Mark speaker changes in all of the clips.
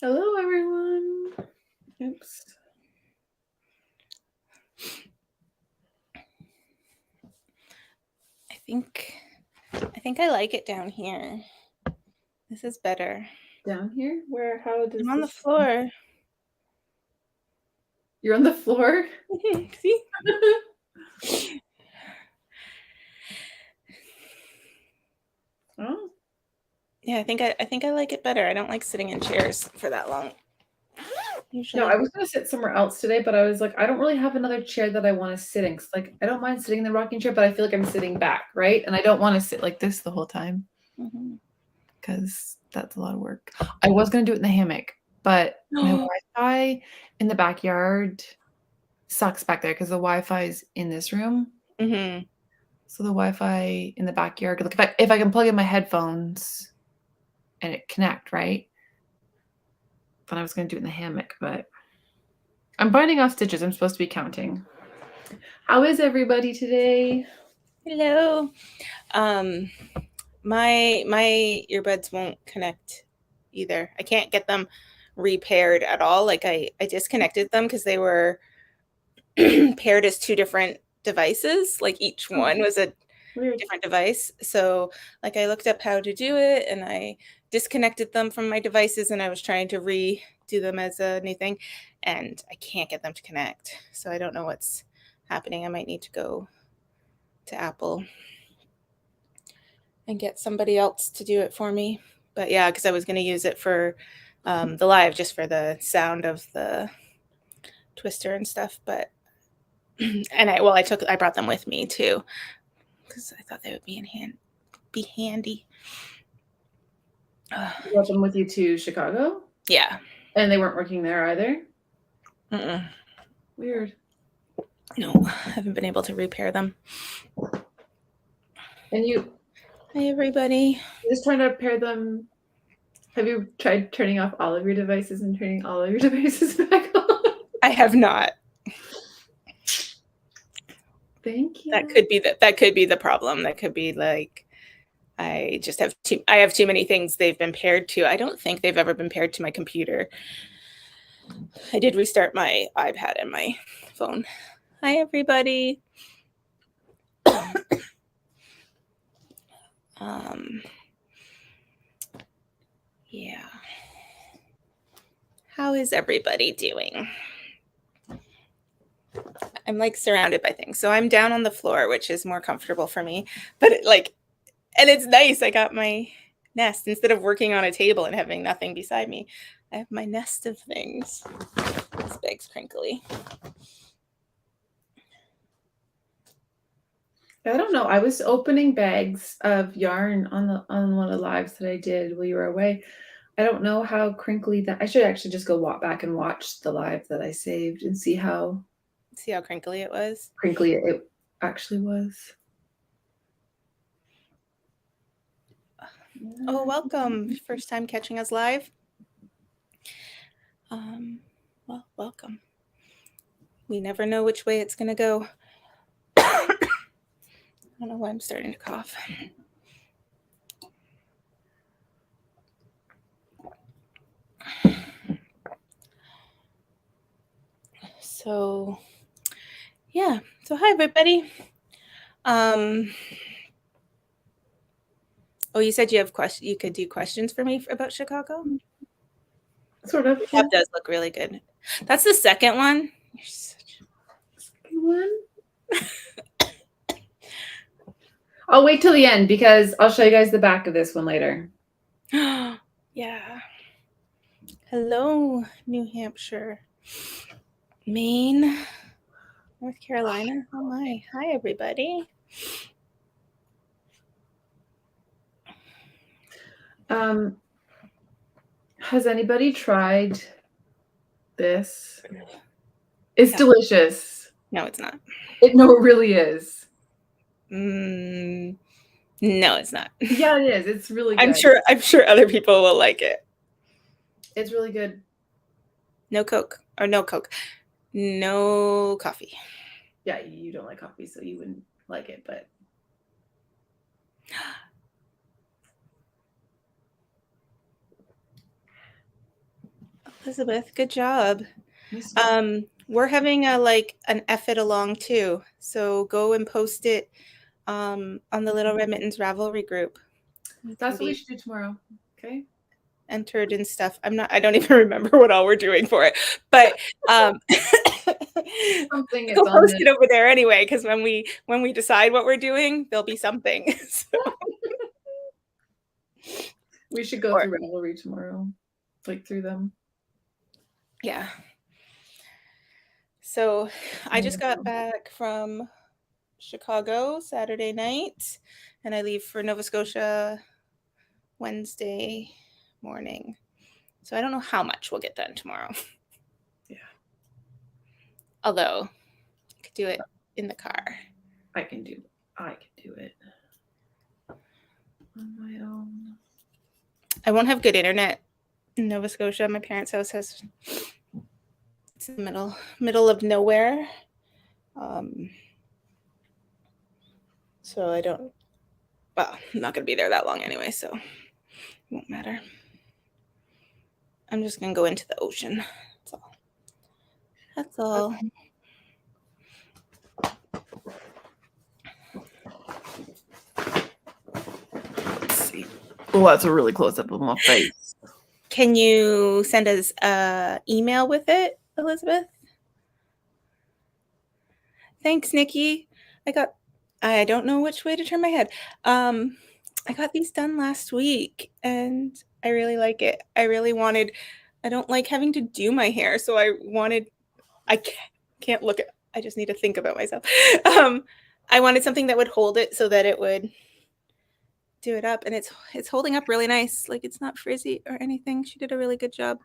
Speaker 1: Hello, everyone. Oops.
Speaker 2: I think I like it down here. This is better.
Speaker 1: Down here? Where? How does
Speaker 2: I'm on the
Speaker 1: this?
Speaker 2: floor.
Speaker 1: You're on the floor?
Speaker 2: See?
Speaker 1: Oh.
Speaker 2: Yeah, I think I like it better. I don't like sitting in chairs for that long.
Speaker 1: No,
Speaker 2: Usually.
Speaker 1: I was gonna sit somewhere else today, but I was like, I don't really have another chair that I want to sit in. 'Cause, like, I don't mind sitting in the rocking chair, but I feel like I'm sitting back, right? And I don't want to sit like this the whole time
Speaker 2: Mhm.
Speaker 1: because that's a lot of work. I was gonna do it in the hammock, but my Wi-Fi in the backyard sucks back there because the Wi-Fi is in this room.
Speaker 2: Mhm.
Speaker 1: So the Wi-Fi in the backyard, like if I can plug in my headphones and it connect, right? But I was gonna do it in the hammock, but I'm binding off stitches. I'm supposed to be counting. How is everybody today?
Speaker 2: Hello. Um my earbuds won't connect either. I can't get them repaired at all. Like I disconnected them because they were paired as two different devices. Like each
Speaker 1: Oh,
Speaker 2: one was a
Speaker 1: weird.
Speaker 2: different device. So like I looked up how to do it and I disconnected them from my devices and I was trying to redo them as a new thing and I can't get them to connect. So I don't know what's happening. I might need to go to Apple and get somebody else to do it for me. But yeah, because I was going to use it for the live just for the sound of the twister and stuff. But and I brought them with me too because I thought they would be handy.
Speaker 1: You brought them with you to Chicago?
Speaker 2: Yeah.
Speaker 1: And they weren't working there either?
Speaker 2: Mm-mm.
Speaker 1: Weird.
Speaker 2: No, I haven't been able to repair them.
Speaker 1: And you
Speaker 2: Hi, everybody.
Speaker 1: just trying to pair them. Have you tried turning off all of your devices and turning all of your devices back on?
Speaker 2: I have not.
Speaker 1: Thank
Speaker 2: That
Speaker 1: you.
Speaker 2: could be that could be the problem. That could be like I have too many things they've been paired to. I don't think they've ever been paired to my computer. I did restart my iPad and my phone. Hi, everybody. Um, yeah. How is everybody doing? I'm like surrounded by things. So I'm down on the floor, which is more comfortable for me. But and it's nice. I got my nest instead of working on a table and having nothing beside me. I have my nest of things. This bag's crinkly.
Speaker 1: I don't know. I was opening bags of yarn on one of the lives that I did while you were away. I don't know how crinkly that. I should actually just go walk back and watch the live that I saved and see how
Speaker 2: See how crinkly it was?
Speaker 1: crinkly it actually was.
Speaker 2: Oh, welcome. First time catching us live. Well, welcome. We never know which way it's going to go. I don't know why I'm starting to cough. So, yeah. So, hi, everybody. Oh, you said you could do questions for me about Chicago?
Speaker 1: Sort of.
Speaker 2: Your
Speaker 1: Yeah.
Speaker 2: tab does look really good. That's the second one. You're such
Speaker 1: Second one. I'll wait till the end because I'll show you guys the back of this one later.
Speaker 2: yeah. Hello, New Hampshire, Maine, North Carolina. Oh my. Hi, everybody.
Speaker 1: Has anybody tried this? It's
Speaker 2: No.
Speaker 1: delicious.
Speaker 2: No, it's not.
Speaker 1: No, it really is.
Speaker 2: No, it's not.
Speaker 1: Yeah, it is. It's really
Speaker 2: I'm
Speaker 1: good.
Speaker 2: sure other people will like it.
Speaker 1: It's really good.
Speaker 2: No Coke or no Coke. No coffee.
Speaker 1: Yeah, you don't like coffee, so you wouldn't like it, but
Speaker 2: Elizabeth, good job.
Speaker 1: Nice.
Speaker 2: We're having an F it along too. So go and post it on the Little Red Mittens Ravelry group.
Speaker 1: That's what we should do tomorrow. Okay.
Speaker 2: Entered and stuff. I don't even remember what all we're doing for it, but
Speaker 1: Something
Speaker 2: go post it over there anyway, because when we decide what we're doing, there'll be something. So.
Speaker 1: We should go through Ravelry tomorrow, like through them.
Speaker 2: Yeah. So I just got back from Chicago Saturday night, and I leave for Nova Scotia Wednesday morning. So I don't know how much we'll get done tomorrow.
Speaker 1: Yeah.
Speaker 2: Although I could do it in the car.
Speaker 1: I can do it on my own.
Speaker 2: I won't have good internet in Nova Scotia. My parents' house it's in the middle of nowhere. So I'm not going to be there that long anyway, so it won't matter. I'm just going to go into the ocean. That's all. Okay.
Speaker 1: Let's see. Oh, that's a really close up of my face.
Speaker 2: Can you send us an email with it, Elizabeth? Thanks, Nikki. I don't know which way to turn my head. I got these done last week and I really like it. I don't like having to do my hair, so I can't look at, I just need to think about myself. I wanted something that would hold it so that it would do it up, and it's holding up really nice. Like, it's not frizzy or anything. She did a really good job.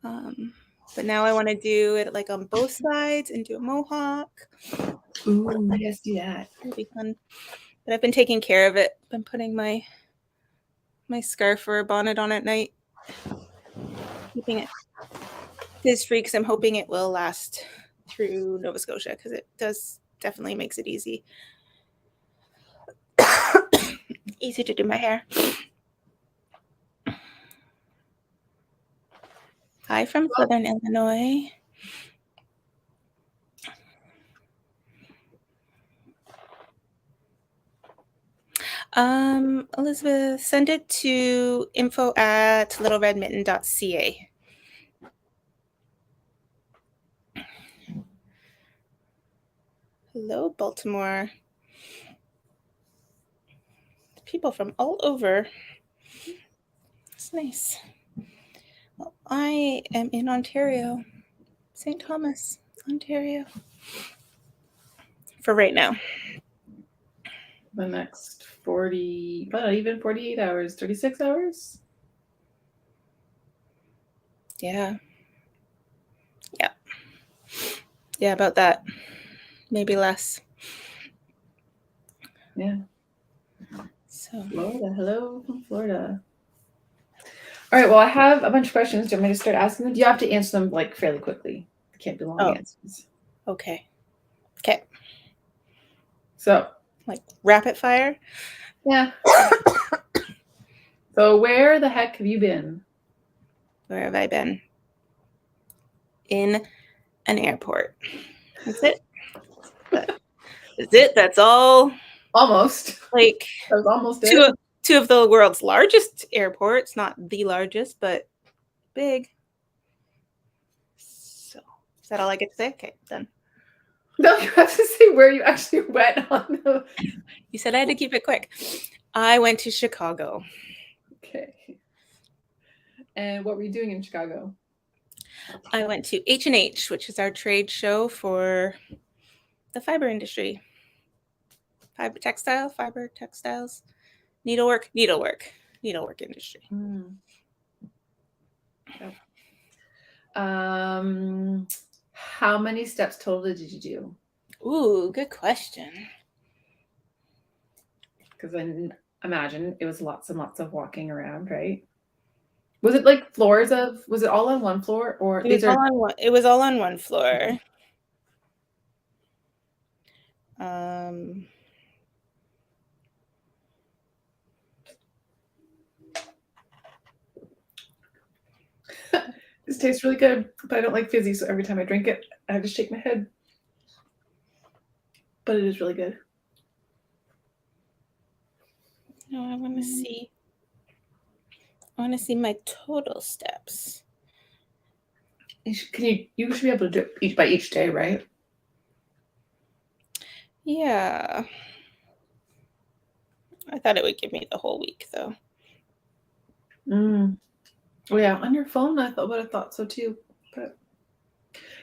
Speaker 2: But now I want to do it like on both sides and do a mohawk.
Speaker 1: Ooh, yes, do that.
Speaker 2: It'll be fun. But I've been taking care of it. Been putting my scarf or a bonnet on at night, keeping it frizz-free because I'm hoping it will last through Nova Scotia, because it definitely makes it easy to do my hair. Hi from Southern Illinois. Elizabeth, send it to info@littleredmitten.ca. Hello, Baltimore. People from all over. It's nice. Well, I am in Ontario, St. Thomas, Ontario, for right now.
Speaker 1: The next 40, but not even 48 hours, 36 hours?
Speaker 2: Yeah. Yeah. Yeah, about that. Maybe less.
Speaker 1: Yeah.
Speaker 2: So
Speaker 1: Florida. Hello from Florida. All right, well, I have a bunch of questions. Do you want me to start asking them? You have to answer them like fairly quickly. It can't be long answers.
Speaker 2: Okay.
Speaker 1: So,
Speaker 2: like rapid fire?
Speaker 1: Yeah. So where the heck have you been?
Speaker 2: Where have I been? In an airport. That's it. That's it. That's all.
Speaker 1: Almost.
Speaker 2: Like,
Speaker 1: that was almost it.
Speaker 2: Two of the world's largest airports, not the largest, but big. So is that all I get to say? Okay, done.
Speaker 1: No, you have to say where you actually went on the...
Speaker 2: You said I had to keep it quick. I went to Chicago.
Speaker 1: Okay. And what were you doing in Chicago?
Speaker 2: I went to H&H, which is our trade show for the fiber industry. Fiber textiles, needlework industry.
Speaker 1: Mm. Yep. How many steps total did you do?
Speaker 2: Ooh, good question.
Speaker 1: Because I imagine it was lots and lots of walking around, right? Was it like floors of? Was it all on one floor, or
Speaker 2: it was all on one floor?
Speaker 1: This tastes really good, but I don't like fizzy, so every time I drink it, I have to shake my head. But it is really good.
Speaker 2: No, I want to see. I want to see my total steps.
Speaker 1: You should be able to do it each day, right?
Speaker 2: Yeah. I thought it would give me the whole week, though.
Speaker 1: Oh yeah, on your phone, I would have thought so too. But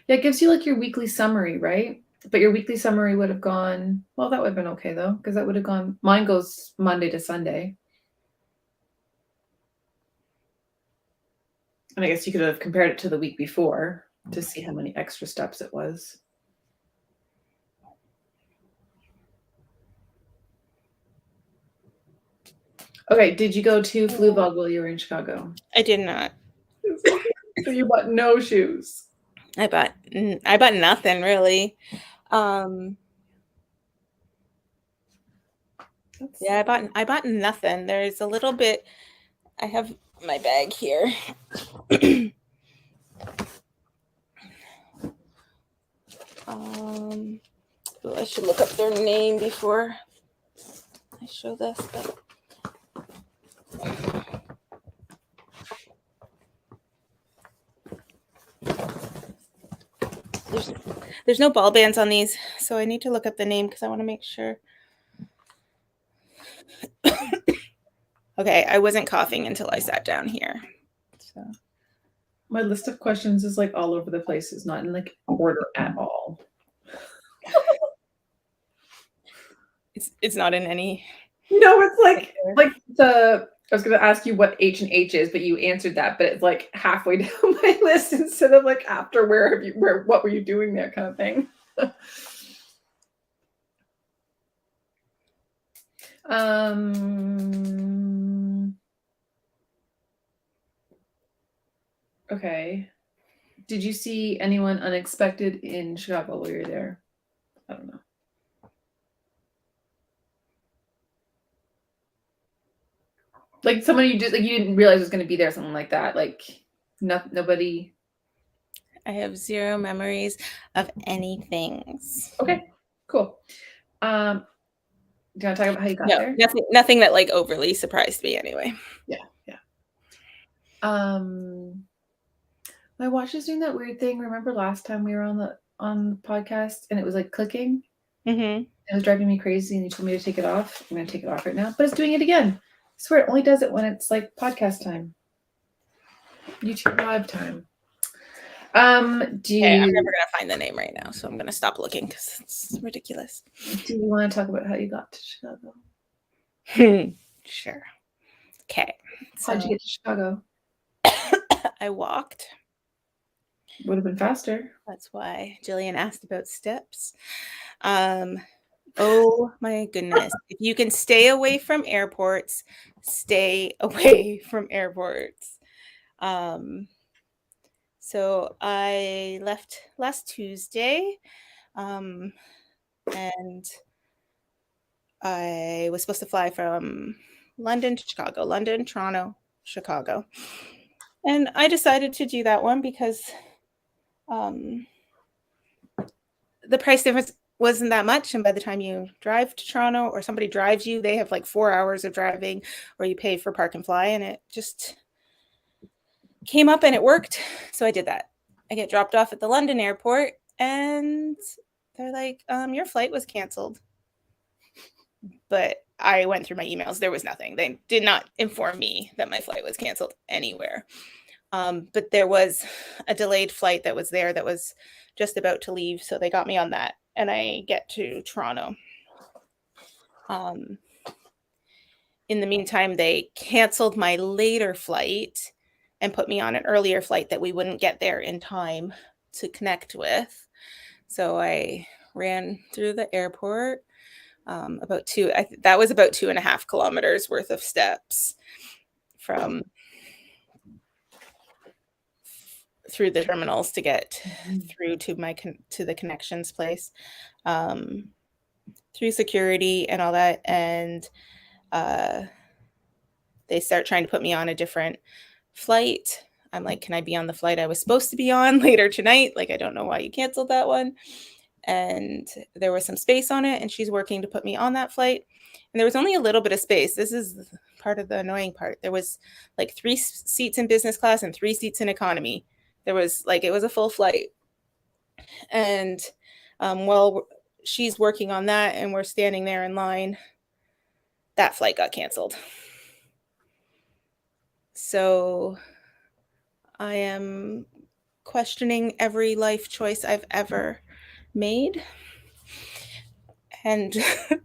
Speaker 1: yeah, it gives you like your weekly summary, right? But your weekly summary would have gone, well, that would have been okay though, because that would have gone, mine goes Monday to Sunday. And I guess you could have compared it to the week before to see how many extra steps it was. Okay, did you go to Fluebog while you were in Chicago?
Speaker 2: I did not.
Speaker 1: So you bought no shoes.
Speaker 2: I bought nothing really. Yeah, I bought nothing. There's a little bit. I have my bag here. Well, I should look up their name before I show this. But there's no ball bands on these, so I need to look up the name because I want to make sure. Okay, I wasn't coughing until I sat down here. So
Speaker 1: my list of questions is like all over the place. It's not in like order at all.
Speaker 2: It's not in any.
Speaker 1: No, it's like I was going to ask you what H and H is, but you answered that. But it's like halfway down my list instead of like after what were you doing there kind of thing. Okay. Did you see anyone unexpected in Chicago while you were there? I don't know. Like someone you didn't realize was going to be there, something like that. Like nobody.
Speaker 2: I have zero memories of anything.
Speaker 1: Okay, cool. Do you want to talk about how you got there?
Speaker 2: Nothing that like overly surprised me anyway.
Speaker 1: Yeah. My watch is doing that weird thing. Remember last time we were on the podcast and it was like clicking?
Speaker 2: Mm-hmm.
Speaker 1: It was driving me crazy and you told me to take it off. I'm going to take it off right now, but it's doing it again. I swear it only does it when it's like podcast time. YouTube live time.
Speaker 2: I'm never gonna find the name right now, so I'm gonna stop looking because it's ridiculous.
Speaker 1: Do you want to talk about how you got to Chicago?
Speaker 2: Sure. Okay.
Speaker 1: How'd you get to Chicago?
Speaker 2: I walked.
Speaker 1: Would have been faster.
Speaker 2: That's why Jillian asked about steps. Oh my goodness. If you can stay away from airports, stay away from airports. So I left last Tuesday, and I was supposed to fly from London to Chicago, London, Toronto, Chicago. And I decided to do that one because the price difference wasn't that much. And by the time you drive to Toronto or somebody drives you, they have like 4 hours of driving or you pay for park and fly. And it just came up and it worked. So I did that. I get dropped off at the London airport and they're like, your flight was canceled. But I went through my emails. There was nothing. They did not inform me that my flight was canceled anywhere. But there was a delayed flight that was there that was just about to leave. So they got me on that. And I get to Toronto. In the meantime, they canceled my later flight and put me on an earlier flight that we wouldn't get there in time to connect with. So I ran through the airport. That was about 2.5 kilometers worth of steps from through the terminals to get through to the connections place, through security and all that. And they start trying to put me on a different flight. I'm like, can I be on the flight I was supposed to be on later tonight? Like, I don't know why you canceled that one. And there was some space on it, and she's working to put me on that flight. And there was only a little bit of space. This is part of the annoying part. There was like 3 seats in business class and 3 seats in economy. There was like, it was a full flight. And while she's working on that and we're standing there in line, that flight got canceled. So I am questioning every life choice I've ever made and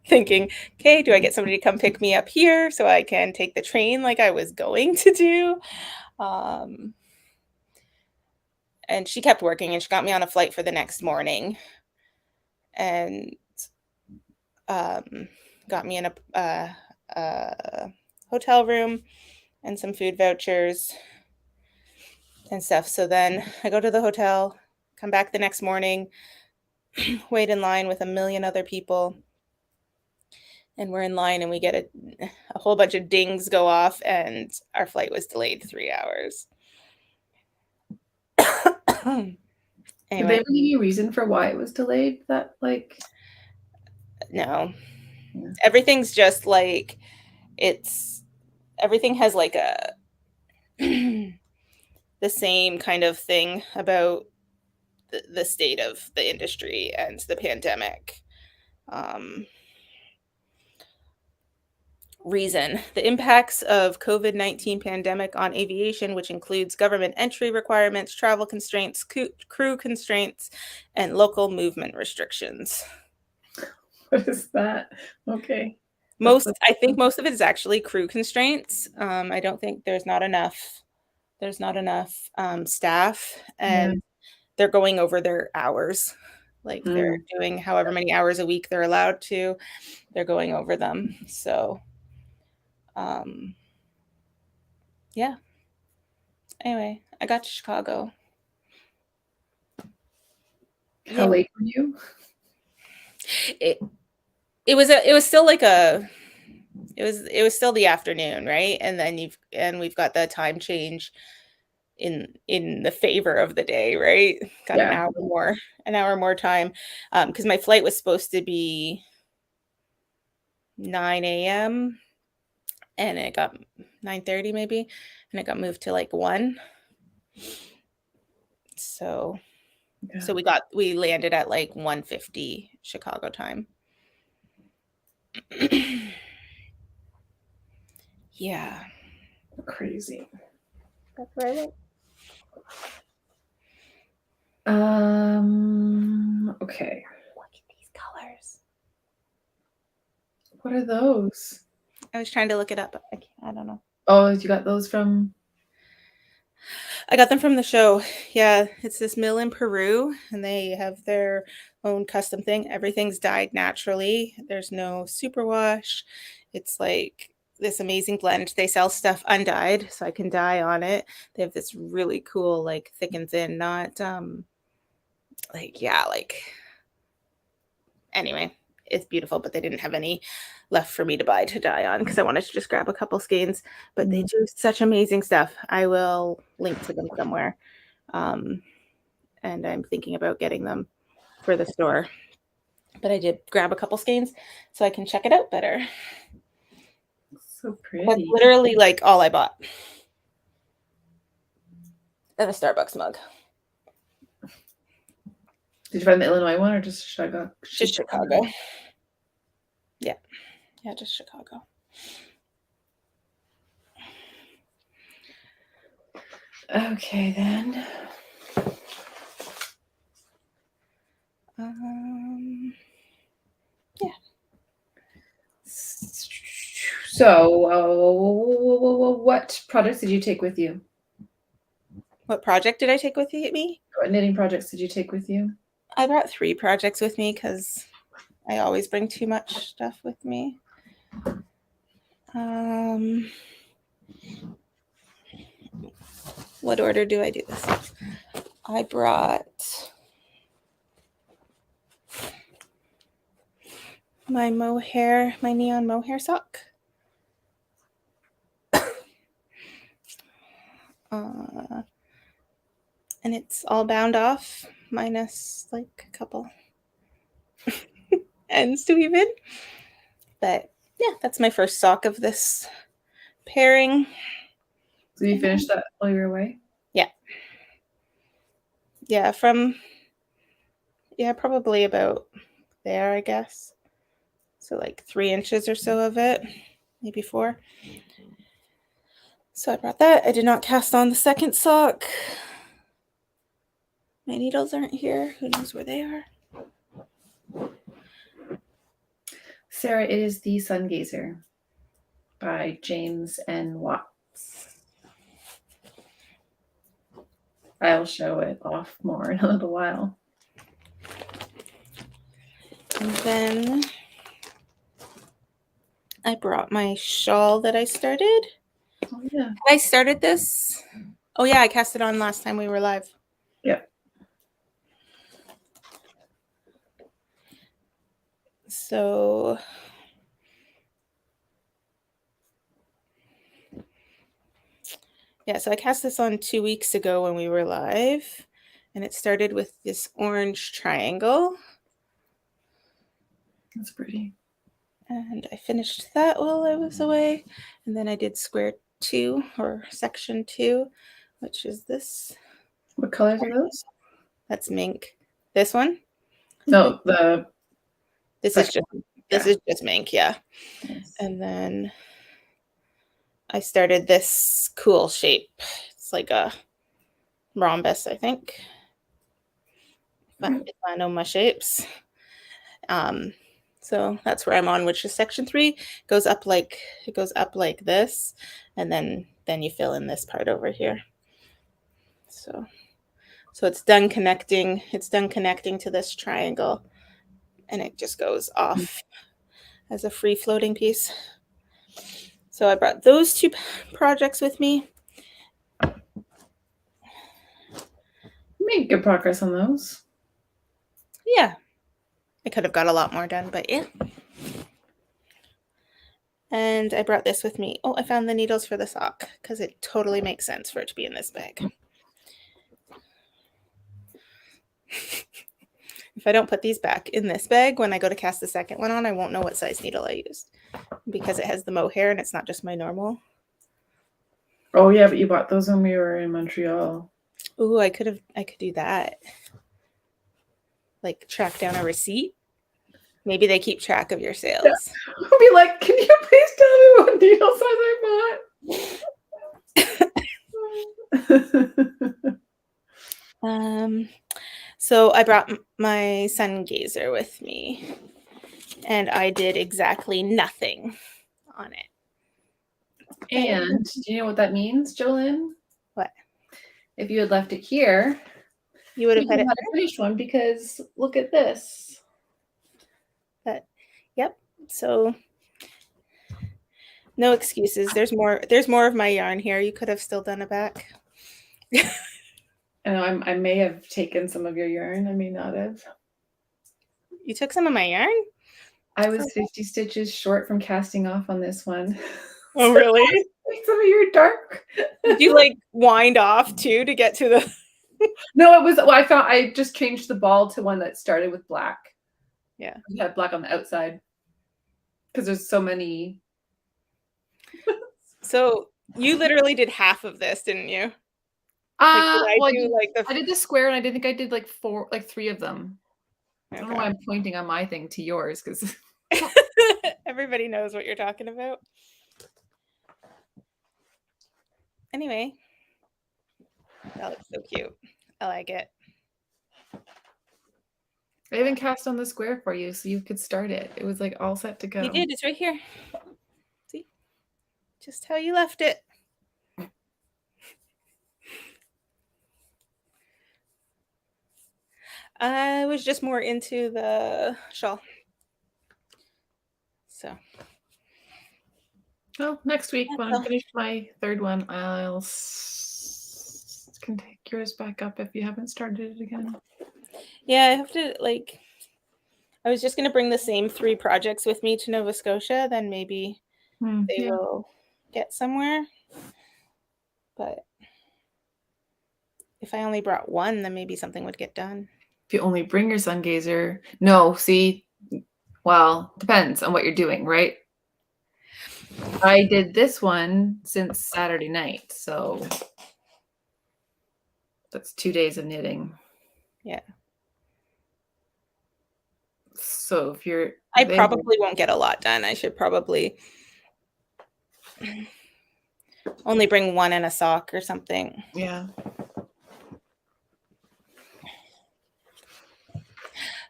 Speaker 2: thinking, okay, do I get somebody to come pick me up here so I can take the train like I was going to do? And she kept working, and she got me on a flight for the next morning, and got me in a hotel room and some food vouchers and stuff. So then I go to the hotel, come back the next morning, wait in line with a million other people. And we're in line, and we get a whole bunch of dings go off, and our flight was delayed 3 hours.
Speaker 1: Did they ever give you a reason for why it was delayed? That like
Speaker 2: No.
Speaker 1: Yeah.
Speaker 2: Everything's just like, everything has like the same kind of thing about the state of the industry and the pandemic. Reason: the impacts of COVID-19 pandemic on aviation, which includes government entry requirements, travel constraints, crew constraints, and local movement restrictions.
Speaker 1: What is that? Okay.
Speaker 2: I think most of it is actually crew constraints. I don't think there's not enough staff, and they're going over their hours. Like they're doing however many hours a week they're allowed to. They're going over them. So yeah. Anyway, I got to Chicago.
Speaker 1: How late were you?
Speaker 2: It was still like it was still the afternoon, right? And then we've got the time change in the favor of the day, right? Got an hour more time. Because my flight was supposed to be 9 a.m. and it got 9:30 maybe, and it got moved to like 1. So we landed at like 1:50 Chicago time. Yeah.
Speaker 1: Crazy.
Speaker 2: That's right.
Speaker 1: Okay.
Speaker 2: Look at these colors.
Speaker 1: What are those?
Speaker 2: I was trying to look it up, but I don't know.
Speaker 1: Oh, you got those from?
Speaker 2: I got them from the show. Yeah, it's this mill in Peru, and they have their own custom thing. Everything's dyed naturally. There's no superwash. It's like this amazing blend. They sell stuff undyed, so I can dye on it. They have this really cool, like thick and thin, not anyway, it's beautiful, but they didn't have any left for me to buy to dye on because I wanted to just grab a couple skeins. But they do such amazing stuff. I will link to them somewhere. And I'm thinking about getting them for the store. But I did grab a couple skeins so I can check it out better.
Speaker 1: So pretty.
Speaker 2: That's literally like all I bought. And a Starbucks mug.
Speaker 1: Did you find the Illinois one or just Chicago?
Speaker 2: Just Chicago. Yeah. Yeah, just Chicago.
Speaker 1: Okay, then.
Speaker 2: Yeah.
Speaker 1: So, what projects did you take with you?
Speaker 2: What project did I take with me?
Speaker 1: What knitting projects did you take with you?
Speaker 2: I brought 3 projects with me because I always bring too much stuff with me. What order do I do this? I brought my neon mohair sock. And it's all bound off, minus like a couple ends to even. But yeah, that's my first sock of this pairing.
Speaker 1: So you finished that while you were away?
Speaker 2: Yeah. Yeah, probably about there, I guess. So like 3 inches or so of it, maybe 4. So I brought that. I did not cast on the second sock. My needles aren't here. Who knows where they are?
Speaker 1: Sarah, it is The Sun Gazer by James N. Watts. I'll show it off more in a little while.
Speaker 2: And then I brought my shawl that I started.
Speaker 1: Oh, yeah.
Speaker 2: I started this. Oh, yeah, I cast it on last time we were live.
Speaker 1: Yep.
Speaker 2: So yeah, so I cast this on 2 weeks ago when we were live, and it started with this orange triangle.
Speaker 1: That's pretty.
Speaker 2: And I finished that while I was away. And then I did square 2 or section 2, which is this.
Speaker 1: What colors are those?
Speaker 2: That's mink. This one?
Speaker 1: No,
Speaker 2: this is just mink, yeah.
Speaker 1: Nice.
Speaker 2: And then I started this cool shape. It's like a rhombus, I think. If I know my shapes. So that's where I'm on, which is section 3. It goes up like this, and then you fill in this part over here. So it's done connecting. It's done connecting to this triangle, and it just goes off as a free floating piece. So I brought those 2 projects with me.
Speaker 1: You made good progress on those.
Speaker 2: Yeah, I could have got a lot more done, but yeah. And I brought this with me. Oh, I found the needles for the sock because it totally makes sense for it to be in this bag. If I don't put these back in this bag, when I go to cast the second one on, I won't know what size needle I used because it has the mohair and it's not just my normal.
Speaker 1: Oh, yeah, but you bought those when we were in Montreal.
Speaker 2: Ooh, I could do that. Like track down a receipt. Maybe they keep track of your sales.
Speaker 1: Yeah. I'll be like, can you please tell me what needle size I bought?
Speaker 2: So I brought my sun gazer with me, and I did exactly nothing on it.
Speaker 1: And do you know what that means, Jolynn?
Speaker 2: What?
Speaker 1: If you had left it here,
Speaker 2: you would have had
Speaker 1: a finished one because look at this.
Speaker 2: Yep. So no excuses. There's more of my yarn here. You could have still done a back.
Speaker 1: I know I may have taken some of your yarn. I may not have.
Speaker 2: You took some of my yarn?
Speaker 1: I was 50 stitches short from casting off on this one.
Speaker 2: Oh, really?
Speaker 1: Some of your dark.
Speaker 2: Did you like wind off too to get to the?
Speaker 1: No, it was. Well, I just changed the ball to one that started with black.
Speaker 2: Yeah,
Speaker 1: you had black on the outside because there's so many.
Speaker 2: So you literally did half of this, didn't you?
Speaker 1: I did the square, and I think I did like 3 of them. Okay. I don't know why I'm pointing on my thing to yours because
Speaker 2: everybody knows what you're talking about. Anyway, that looks so cute. I like it.
Speaker 1: I even cast on the square for you so you could start it. It was like all set to go.
Speaker 2: You did. It's right here. See? Just how you left it. I was just more into the shawl. So.
Speaker 1: Well, next week when I finish my 3rd one, I'll can take yours back up if you haven't started it again.
Speaker 2: Yeah, I have to I was just going to bring the same 3 projects with me to Nova Scotia, then maybe they will get somewhere. But if I only brought one, then maybe something would get done.
Speaker 1: If you only bring your sun gazer. No, see, well, depends on what you're doing, right? I did this one since Saturday night, so that's 2 days of knitting.
Speaker 2: Yeah.
Speaker 1: So if you're
Speaker 2: I
Speaker 1: there,
Speaker 2: probably won't get a lot done. I should probably only bring one and a sock or something.
Speaker 1: yeah.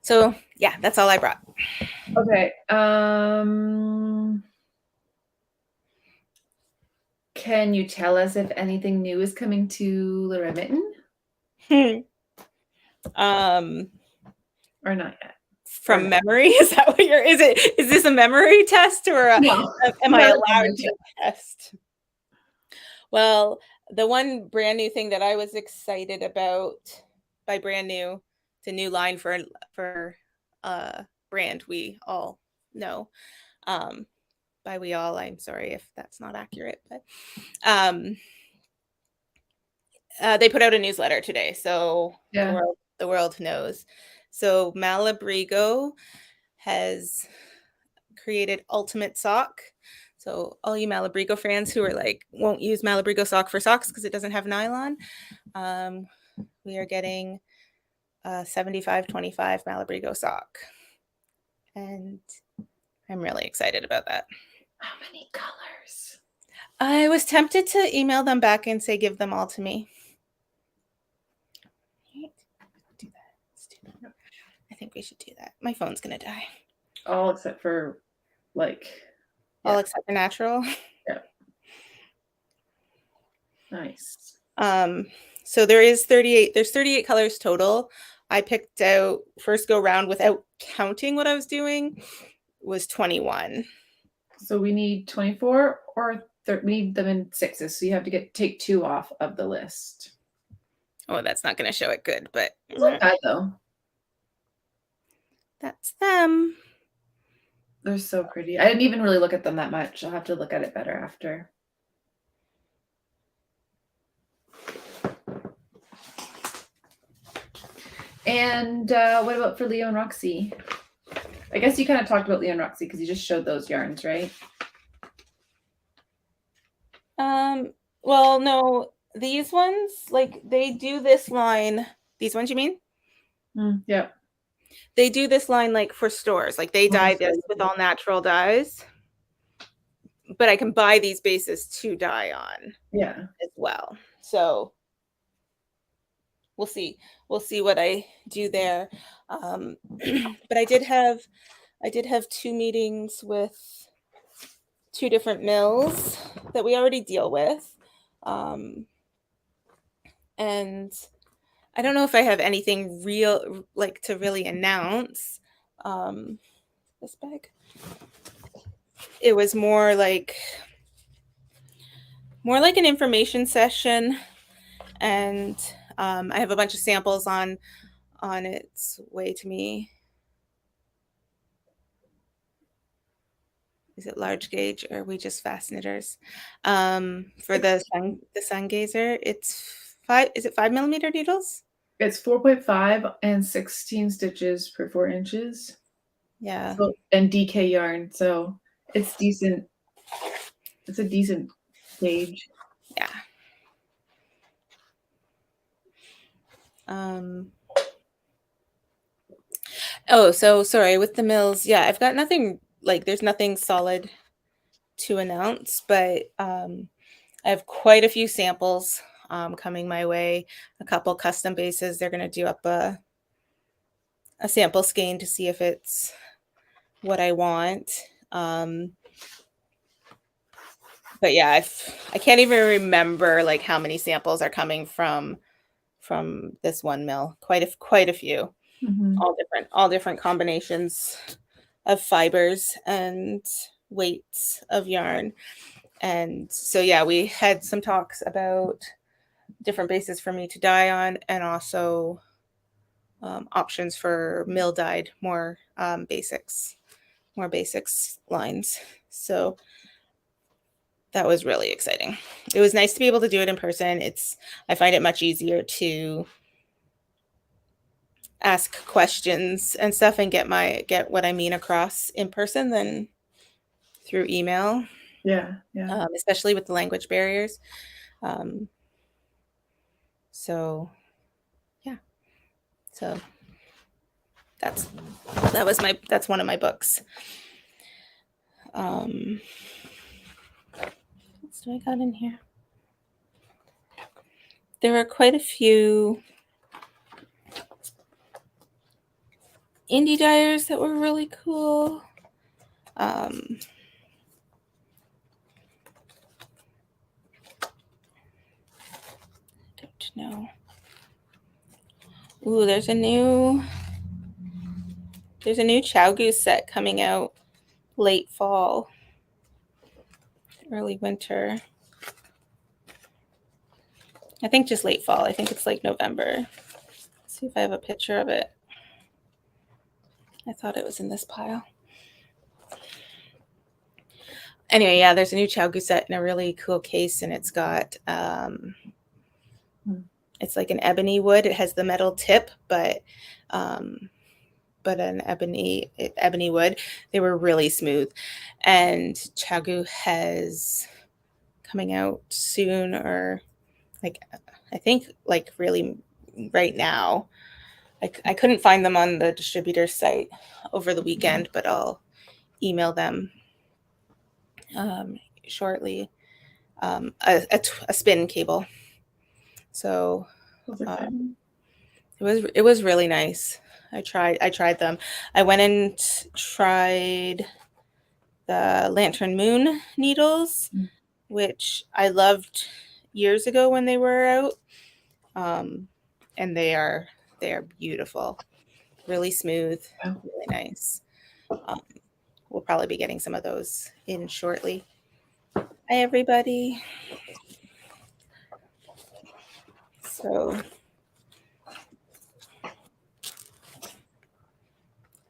Speaker 2: So yeah, that's all I brought.
Speaker 1: Okay. Can you tell us if anything new is coming to Little Red Mitten or not yet?
Speaker 2: From memory, is that what you're? Is this a memory test or
Speaker 1: No,
Speaker 2: am I
Speaker 1: not a
Speaker 2: allowed
Speaker 1: memory
Speaker 2: to test? Well, the one brand new thing that I was excited about, by brand new, it's a new line for brand we all know. By we all, I'm sorry if that's not accurate, but they put out a newsletter today, so
Speaker 1: Yeah.
Speaker 2: the world knows. So Malabrigo has created Ultimate Sock. So all you Malabrigo fans who are like won't use Malabrigo sock for socks because it doesn't have nylon, we are getting a 75-25 Malabrigo sock, and I'm really excited about that.
Speaker 1: How many colors?
Speaker 2: I was tempted to email them back and say give them all to me. Do that. Let's do that. I think we should do that. My phone's gonna die.
Speaker 1: All except for like
Speaker 2: All except for natural.
Speaker 1: Yeah. Nice.
Speaker 2: So there's 38 colors total. I picked out first go round without counting what I was doing was 21.
Speaker 1: So we need 24 or we need them in sixes. So you have to take 2 off of the list.
Speaker 2: Oh, that's not going to show it good, but
Speaker 1: it's not bad though.
Speaker 2: That's them.
Speaker 1: They're so pretty. I didn't even really look at them that much. I'll have to look at it better after. And what about for Leo and Roxy? I guess you kind of talked about Leo and Roxy because you just showed those yarns, right?
Speaker 2: Well, no, these ones, like they do this line. These ones, you mean?
Speaker 1: Yeah.
Speaker 2: They do this line like for stores. Like they dye this with all natural dyes. But I can buy these bases to dye on.
Speaker 1: Yeah.
Speaker 2: As well. So we'll see what I do there. But I did have 2 meetings with 2 different mills that we already deal with. And I don't know if I have anything real like to really announce. This bag. It was more like an information session, and I have a bunch of samples on its way to me. Is it large gauge or are we just fast knitters? For the sun gazer, it's 5. Is it 5 millimeter needles?
Speaker 1: It's 4.5 and 16 stitches per 4 inches.
Speaker 2: Yeah.
Speaker 1: So, and DK yarn, so it's decent. It's a decent gauge.
Speaker 2: Yeah. Oh, so sorry with the mills. Yeah, I've got nothing like there's nothing solid to announce, but I have quite a few samples coming my way. A couple custom bases. They're going to do up a sample skein to see if it's what I want. But yeah, I can't even remember like how many samples are coming from this one mill. Quite a few.
Speaker 1: Mm-hmm.
Speaker 2: All different combinations of fibers and weights of yarn. And so yeah, we had some talks about different bases for me to dye on, and also options for mill dyed more basics lines. So that was really exciting. It was nice to be able to do it in person. I find it much easier to ask questions and stuff and get what I mean across in person than through email.
Speaker 1: Yeah.
Speaker 2: Especially with the language barriers. So yeah. So that's one of my books. What else do I got in here? There are quite a few indie dyers that were really cool. Don't know. Ooh, there's a new Chow Goose set coming out late fall, early winter. I think just late fall. I think it's like November. Let's see if I have a picture of it. I thought it was in this pile. Anyway, yeah, there's a new Chow Goose set in a really cool case, and it's got it's like an ebony wood. It has the metal tip, but an ebony wood. They were really smooth, and Chow Goose has coming out soon, or like I think like really right now. I couldn't find them on the distributor site over the weekend, but I'll email them shortly. A spin cable. So it was really nice. I tried them. I went and tried the Lantern Moon needles, which I loved years ago when they were out. And they are beautiful, really smooth, really nice. We'll probably be getting some of those in shortly. Hi, everybody. So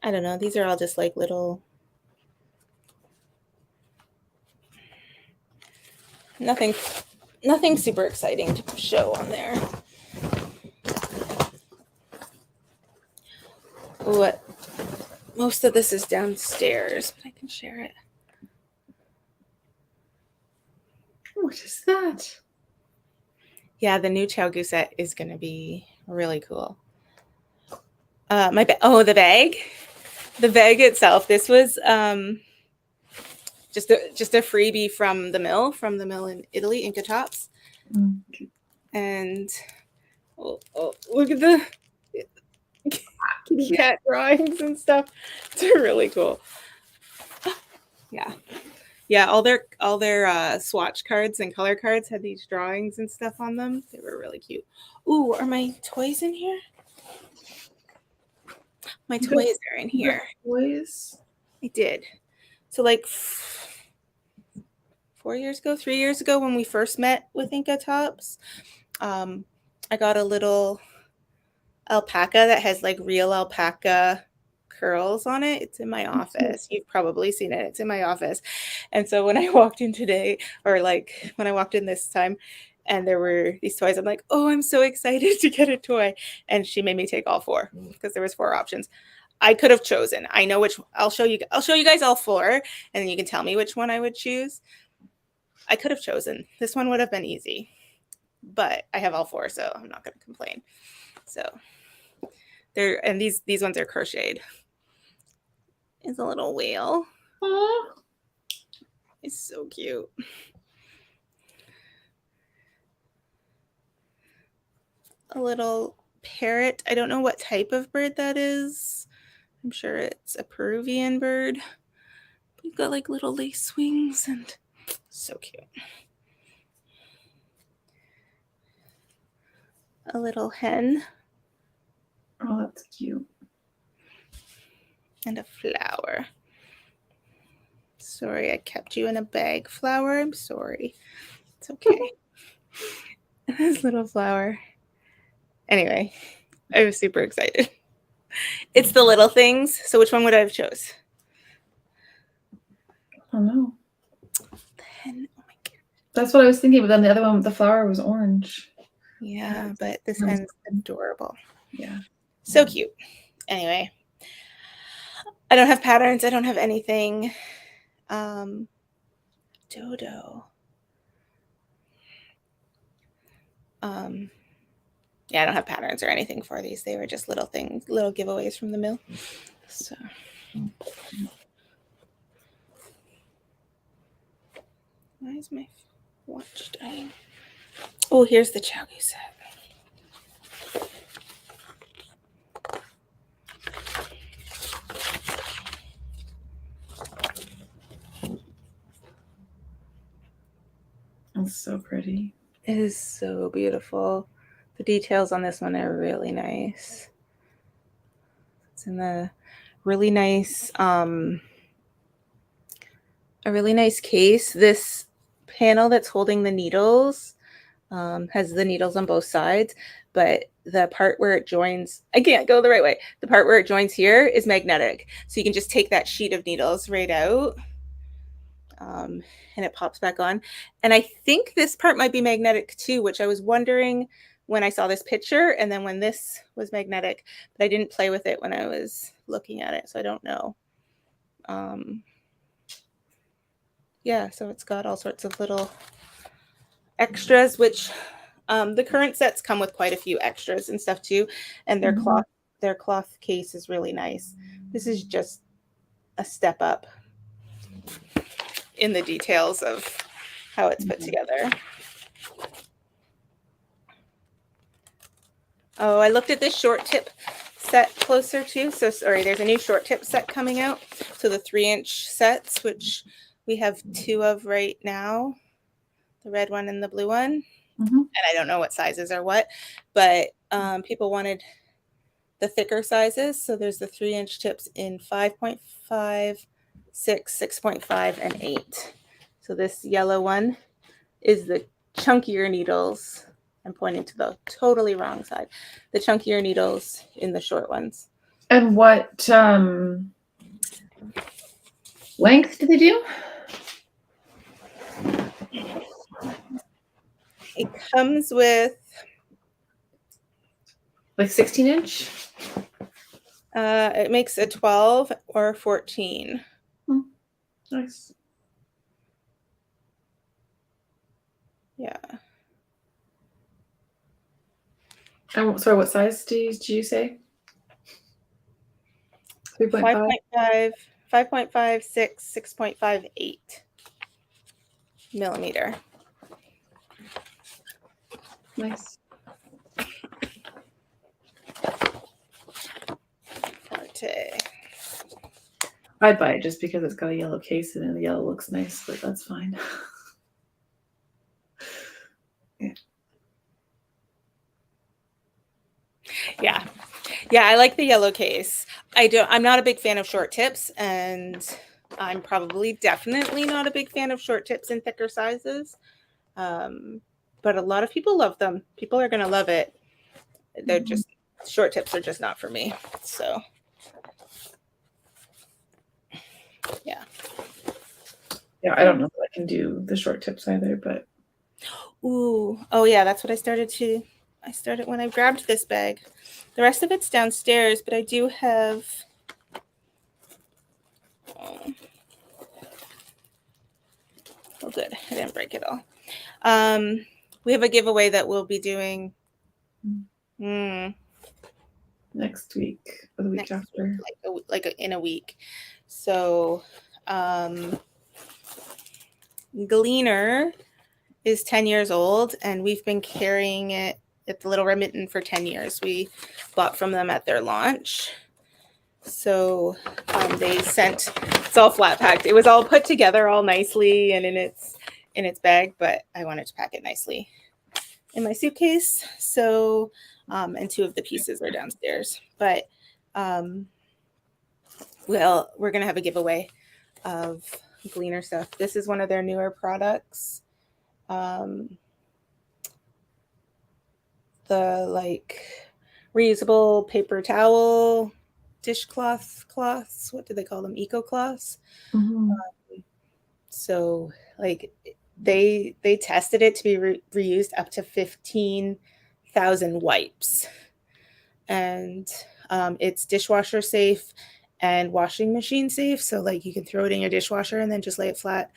Speaker 2: I don't know. These are all just like little, nothing super exciting to show on there. What? Most of this is downstairs, but I can share it.
Speaker 1: What is that?
Speaker 2: Yeah, the new Chow Goose set is going to be really cool. The bag. The bag itself. This was just a freebie from the mill in Italy, Inca Tops. And look at the cat drawings and stuff. It's really cool. Yeah, all their swatch cards and color cards had these drawings and stuff on them. They were really cute. Ooh, are my toys in here? My toys are in here.
Speaker 1: Toys?
Speaker 2: I did. So like 3 years ago when we first met with Inca Tops, I got a little alpaca that has like real alpaca curls on it. It's in my office. You've probably seen it. It's in my office. And so when I walked in today, or like when I walked in this time, and there were these toys, I'm like, oh, I'm so excited to get a toy. And she made me take all 4 because there was 4 options. I could have chosen. I know which. I'll show you guys all 4, and then you can tell me which one I would choose. I could have chosen. This one would have been easy, but I have all 4, so I'm not going to complain. So these ones are crocheted. It's a little whale.
Speaker 1: Aww.
Speaker 2: It's so cute. A little parrot. I don't know what type of bird that is. I'm sure it's a Peruvian bird. We've got like little lace wings and so cute. A little hen.
Speaker 1: Oh, that's cute.
Speaker 2: And a flower. Sorry, I kept you in a bag, flower. I'm sorry. It's okay. This little flower. Anyway, I was super excited. It's the little things. So which one would I have chose?
Speaker 1: I don't know.
Speaker 2: The hen. Oh my God.
Speaker 1: That's what I was thinking, but then the other one with the flower was orange.
Speaker 2: Yeah, but this end's adorable.
Speaker 1: Yeah.
Speaker 2: So cute. Anyway, I don't have patterns. I don't have anything. Dodo. Yeah, I don't have patterns or anything for these. They were just little things, little giveaways from the mill. So. Why is my watch dying? Oh, here's the Chowgy set.
Speaker 1: It's so pretty.
Speaker 2: It is so beautiful. The details on this one are really nice. It's in the really nice, a really nice case. This panel that's holding the needles has the needles on both sides, but the part where it joins, I can't go the right way. The part where it joins here is magnetic. So you can just take that sheet of needles right out. And it pops back on. And I think this part might be magnetic too, which I was wondering when I saw this picture and then when this was magnetic, but I didn't play with it when I was looking at it, so I don't know. Yeah, so it's got all sorts of little extras, which the current sets come with quite a few extras and stuff too, and their cloth case is really nice. This is just a step up in the details of how it's put together. Oh, I looked at this short tip set closer too. So sorry, there's a new short tip set coming out. So the 3-inch sets, which we have 2 of right now, the red one and the blue one. And I don't know what sizes are what, but people wanted the thicker sizes. So there's the 3-inch tips in 5.5, 6, 6.5, and 8. So this yellow one is the chunkier needles. I'm pointing to the totally wrong side. The chunkier needles in the short ones.
Speaker 1: And what length do they do?
Speaker 2: It comes with
Speaker 1: like 16-inch?
Speaker 2: It makes a 12 or 14.
Speaker 1: Nice.
Speaker 2: Yeah.
Speaker 1: And sorry, what size did you say? 3.5?
Speaker 2: 5.5, 5.5, 6, 6.5, 8 millimeter.
Speaker 1: Nice. I'd buy it just because it's got a yellow case and the yellow looks nice, but that's fine.
Speaker 2: Yeah, I like the yellow case. I'm not a big fan of short tips, and I'm probably definitely not a big fan of short tips in thicker sizes. But a lot of people love them. People are going to love it. They're just, short tips are just not for me. So, yeah.
Speaker 1: Yeah, I don't know if I can do the short tips either, but.
Speaker 2: Ooh, oh yeah, that's what I started when I grabbed this bag. The rest of it's downstairs, but I do have, oh good, I didn't break it all. We have a giveaway that we'll be doing
Speaker 1: next week or the week after.
Speaker 2: In a week. So Gleaner is 10 years old, and we've been carrying it at the Little Red Mitten for 10 years. We bought from them at their launch. So they sent, it's all flat packed. It was all put together all nicely and in its bag, but I wanted to pack it nicely in my suitcase. So, and 2 of the pieces are downstairs, but well, we're going to have a giveaway of Gleaner stuff. This is one of their newer products. The like reusable paper towel, dishcloths. What do they call them? Eco cloths. So like they tested it to be reused up to 15,000 wipes, and it's dishwasher safe and washing machine safe. So like you can throw it in your dishwasher and then just lay it flat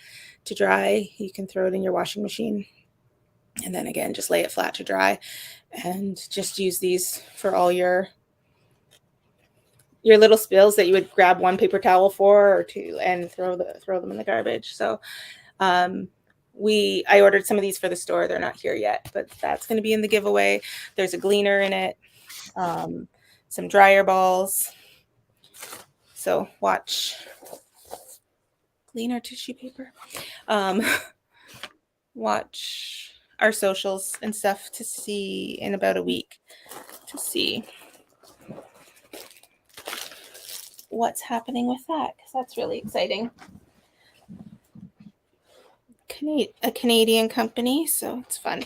Speaker 2: to dry. You can throw it in your washing machine and then again just lay it flat to dry, and just use these for all your little spills that you would grab one paper towel for or two and throw them in the garbage. So I ordered some of these for the store. They're not here yet, but that's going to be in the giveaway. There's a Gleaner in it, some dryer balls. So watch Gleaner tissue paper. Watch our socials and stuff to see in about a week to see what's happening with that, because that's really exciting. A Canadian company, so it's fun.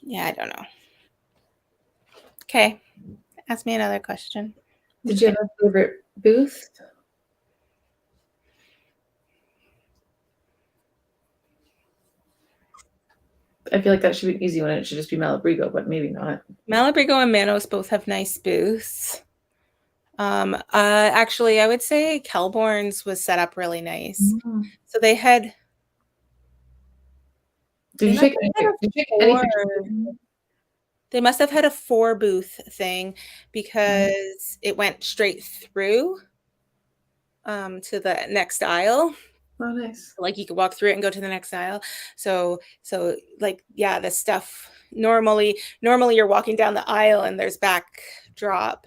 Speaker 2: Yeah, I don't know. Okay, ask me another question.
Speaker 1: Did you have a favorite booth? I feel like that should be an easy one. It should just be Malabrigo, but maybe not.
Speaker 2: Malabrigo and Manos both have nice booths. Actually, I would say Kelborn's was set up really nice.
Speaker 1: Mm-hmm.
Speaker 2: So they had.
Speaker 1: Did you take anything?
Speaker 2: They must have had a 4-booth thing because it went straight through to the next aisle.
Speaker 1: Oh, nice.
Speaker 2: Like you could walk through it and go to the next aisle. So like, yeah, the stuff normally you're walking down the aisle and there's backdrop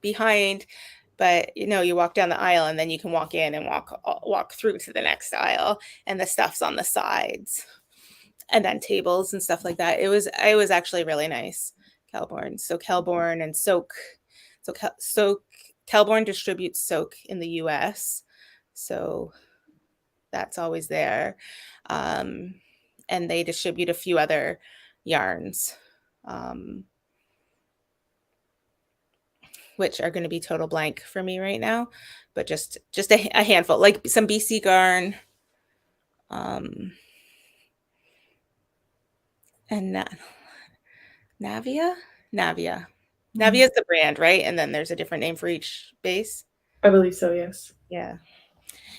Speaker 2: behind, but you walk down the aisle and then you can walk in and walk through to the next aisle, and the stuff's on the sides and then tables and stuff like that. It was actually really nice. Kelborn. So Kelborn and Soak. So Kelborn distributes Soak in the US. So that's always there. And they distribute a few other yarns, which are going to be total blank for me right now, but just a handful, like some BC Garn, and Navia. Navia is the brand, right? And then there's a different name for each base.
Speaker 1: I believe so, yes.
Speaker 2: Yeah.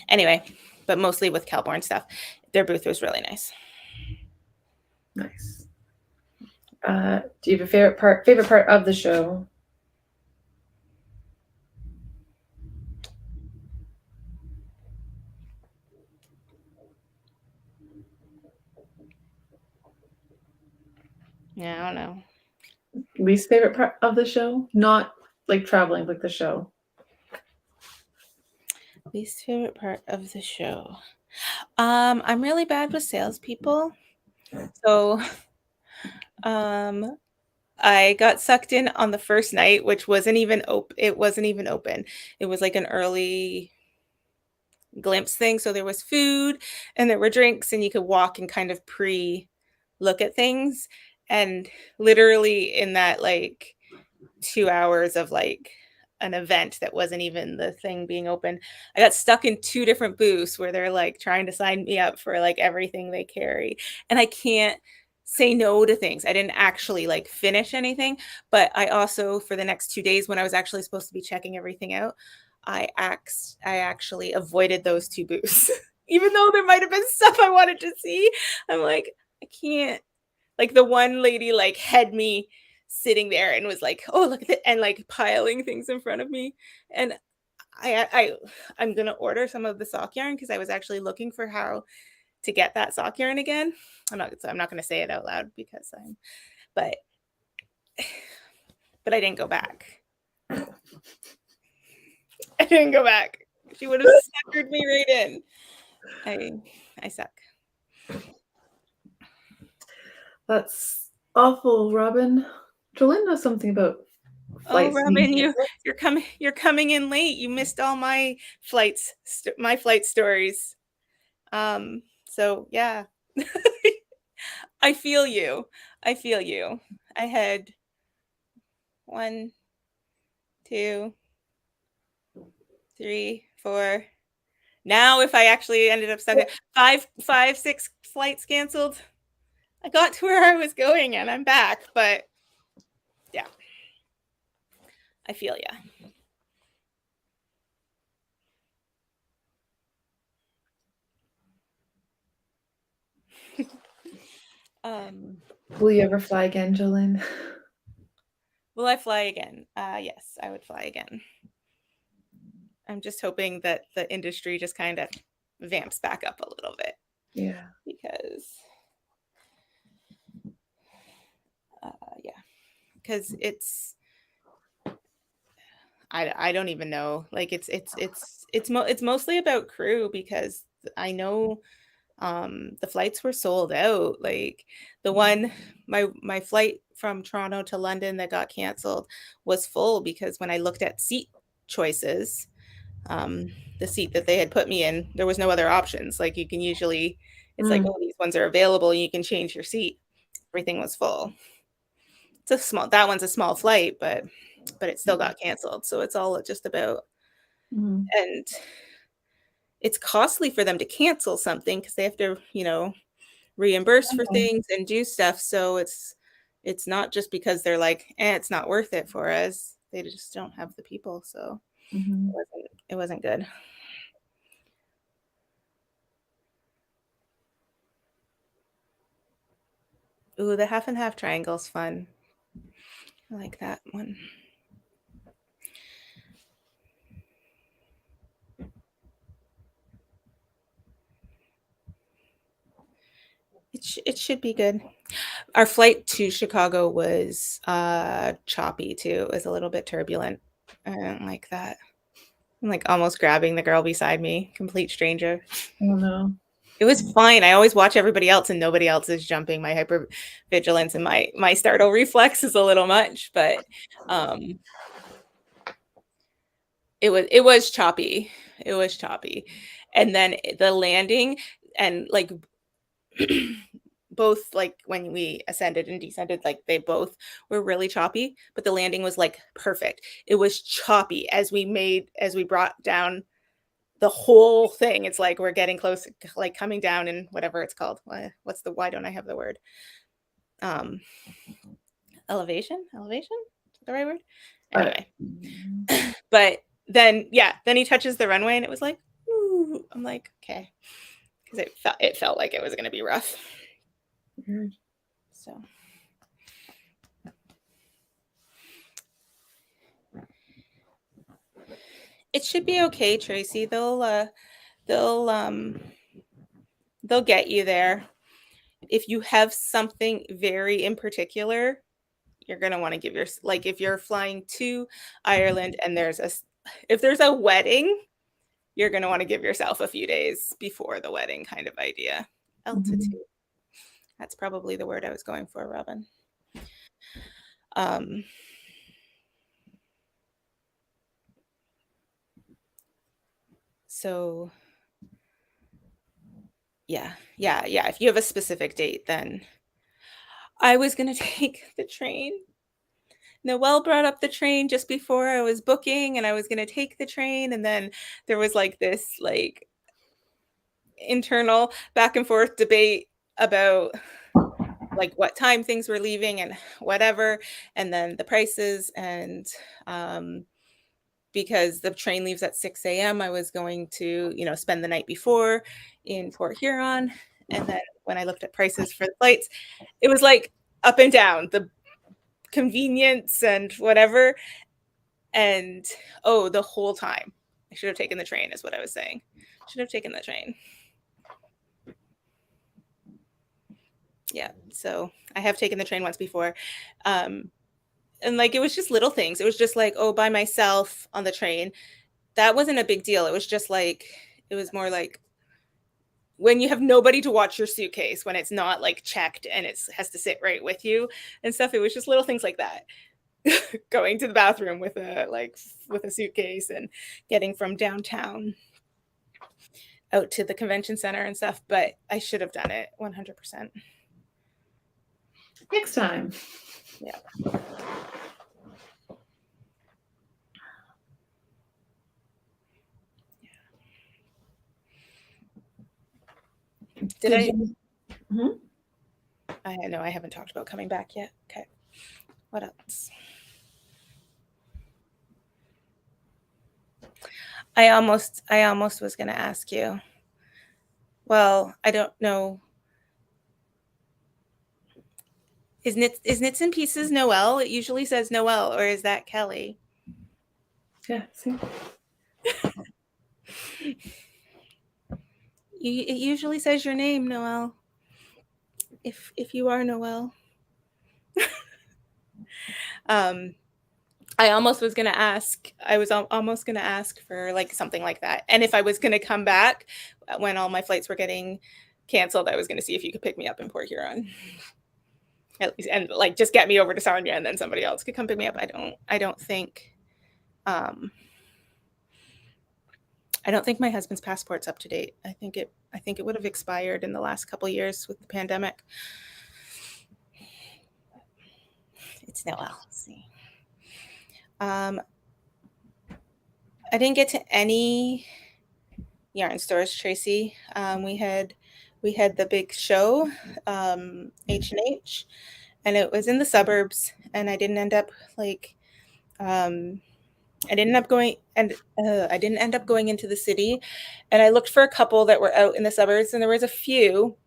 Speaker 2: Anyway, but mostly with Kelborn stuff. Their booth was really nice.
Speaker 1: Nice. Do you have a favorite part of the show?
Speaker 2: Yeah, I don't know.
Speaker 1: Least favorite part of the show? Not like traveling, like the show.
Speaker 2: Least favorite part of the show. I'm really bad with salespeople. So I got sucked in on the first night, which wasn't even open. It wasn't even open. It was like an early glimpse thing. So there was food and there were drinks, and you could walk and kind of look at things. And literally in that like 2 hours of like an event that wasn't even the thing being open, I got stuck in 2 different booths where they're like trying to sign me up for like everything they carry. And I can't say no to things. I didn't actually like finish anything, but I also, for the next 2 days when I was actually supposed to be checking everything out, I actually avoided those 2 booths. Even though there might have been stuff I wanted to see, I'm like, I can't. Like the one lady like had me sitting there and was like, "Oh, look at it," and like piling things in front of me. And I'm gonna order some of the sock yarn because I was actually looking for how to get that sock yarn again. I'm not gonna say it out loud because but I didn't go back. I didn't go back. She would have suckered me right in. I suck.
Speaker 1: That's awful, Robin. Jolene knows something about flights.
Speaker 2: Oh, Robin, you're coming in late. You missed all my flight stories. So yeah. I feel you. I had 1, 2, 3, 4. Now, if I actually ended up stuck at 6 flights canceled, I got to where I was going and I'm back. But yeah, I feel ya.
Speaker 1: Will you ever fly again, Jolene?
Speaker 2: Will I fly again? Yes, I would fly again. I'm just hoping that the industry just kind of vamps back up a little bit.
Speaker 1: Yeah.
Speaker 2: Because because it's I don't even know. Like it's mostly about crew, because I know the flights were sold out. Like the one my flight from Toronto to London that got canceled was full, because when I looked at seat choices, the seat that they had put me in, there was no other options. Like you can usually, it's like, oh, these ones are available, you can change your seat. Everything was full. That one's a small flight, but it still got canceled. So it's all just about, and it's costly for them to cancel something because they have to, reimburse for things and do stuff. So it's not just because they're like, it's not worth it for us. They just don't have the people. So it wasn't good. Ooh, the half and half triangle's fun. I like that one. It should be good. Our flight to Chicago was choppy too. It was a little bit turbulent. I don't like that. I'm like almost grabbing the girl beside me, complete stranger.
Speaker 1: Oh no.
Speaker 2: It was fine. I always watch everybody else and nobody else is jumping. My hypervigilance and my startle reflex is a little much, but it was choppy. It was choppy. And then the landing, and like both, like when we ascended and descended, like they both were really choppy, but the landing was like perfect. It was choppy as we brought down the whole thing. It's like we're getting close, like coming down, and whatever it's called. Why don't I have the word? Elevation? Is that the right word? Anyway. But then he touches the runway and it was like, ooh. I'm like, okay. Because it felt like it was gonna be rough. So it should be okay, Tracy. They'll get you there. If you have something very in particular, you're going to want to give like if you're flying to Ireland and if there's a wedding, you're going to want to give yourself a few days before the wedding, kind of idea. Altitude. That's probably the word I was going for, Robin. So yeah. If you have a specific date, then I was going to take the train. Noelle brought up the train just before I was booking, and I was going to take the train. And then there was like this like internal back and forth debate about like what time things were leaving and whatever. And then the prices, and because the train leaves at 6 a.m., I was going to, spend the night before in Port Huron. And then when I looked at prices for the flights, it was like up and down, the convenience and whatever. And the whole time I should have taken the train, is what I was saying. Should have taken the train. Yeah, so I have taken the train once before. And like it was just little things. It was just like, by myself on the train. That wasn't a big deal. It was just like, it was more like when you have nobody to watch your suitcase, when it's not like checked and it has to sit right with you and stuff. It was just little things like that. Going to the bathroom with a suitcase and getting from downtown out to the convention center and stuff. But I should have done it 100%.
Speaker 1: Next time.
Speaker 2: Yeah. Did I?
Speaker 1: Mhm.
Speaker 2: I know I haven't talked about coming back yet. Okay. What else? I almost was going to ask you. Well, I don't know. Is Knits and Pieces Noelle? It usually says Noelle, or is that Kelly?
Speaker 1: Yeah, see?
Speaker 2: It usually says your name, Noelle. If you are Noelle. I almost was going to ask. I was almost going to ask for like something like that. And if I was going to come back when all my flights were getting canceled, I was going to see if you could pick me up in Port Huron. At least, and like just get me over to Sarnia, and then somebody else could come pick me up. I don't think my husband's passport's up to date. I think it would have expired in the last couple years with the pandemic. It's Noelle. Let's see. I didn't get to any yarn stores, Tracy. We had the big show, H&H, and it was in the suburbs, and I didn't end up like I didn't end up going into the city, and I looked for a couple that were out in the suburbs, and there was a few,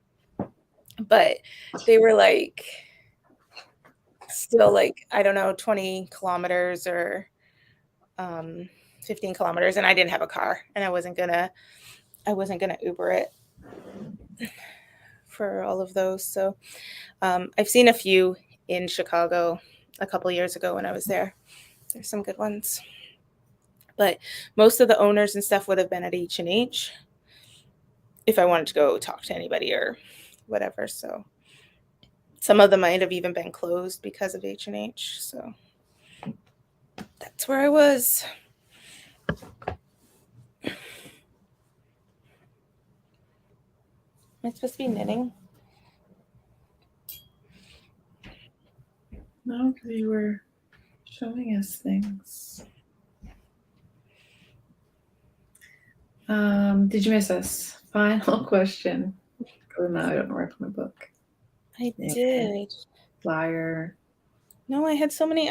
Speaker 2: but they were like still like, I don't know, 20 kilometers or 15 kilometers, and I didn't have a car, and I wasn't gonna Uber it for all of those. So I've seen a few in Chicago a couple years ago when I was there. There's some good ones, but most of the owners and stuff would have been at H&H if I wanted to go talk to anybody or whatever. So some of them might have even been closed because of H&H. So that's where I was. Am I supposed to be knitting?
Speaker 1: No, because you were showing us things. Did you miss us? Final question. Oh, no, I don't know where I put my book.
Speaker 2: I did.
Speaker 1: Flyer.
Speaker 2: No, I had so many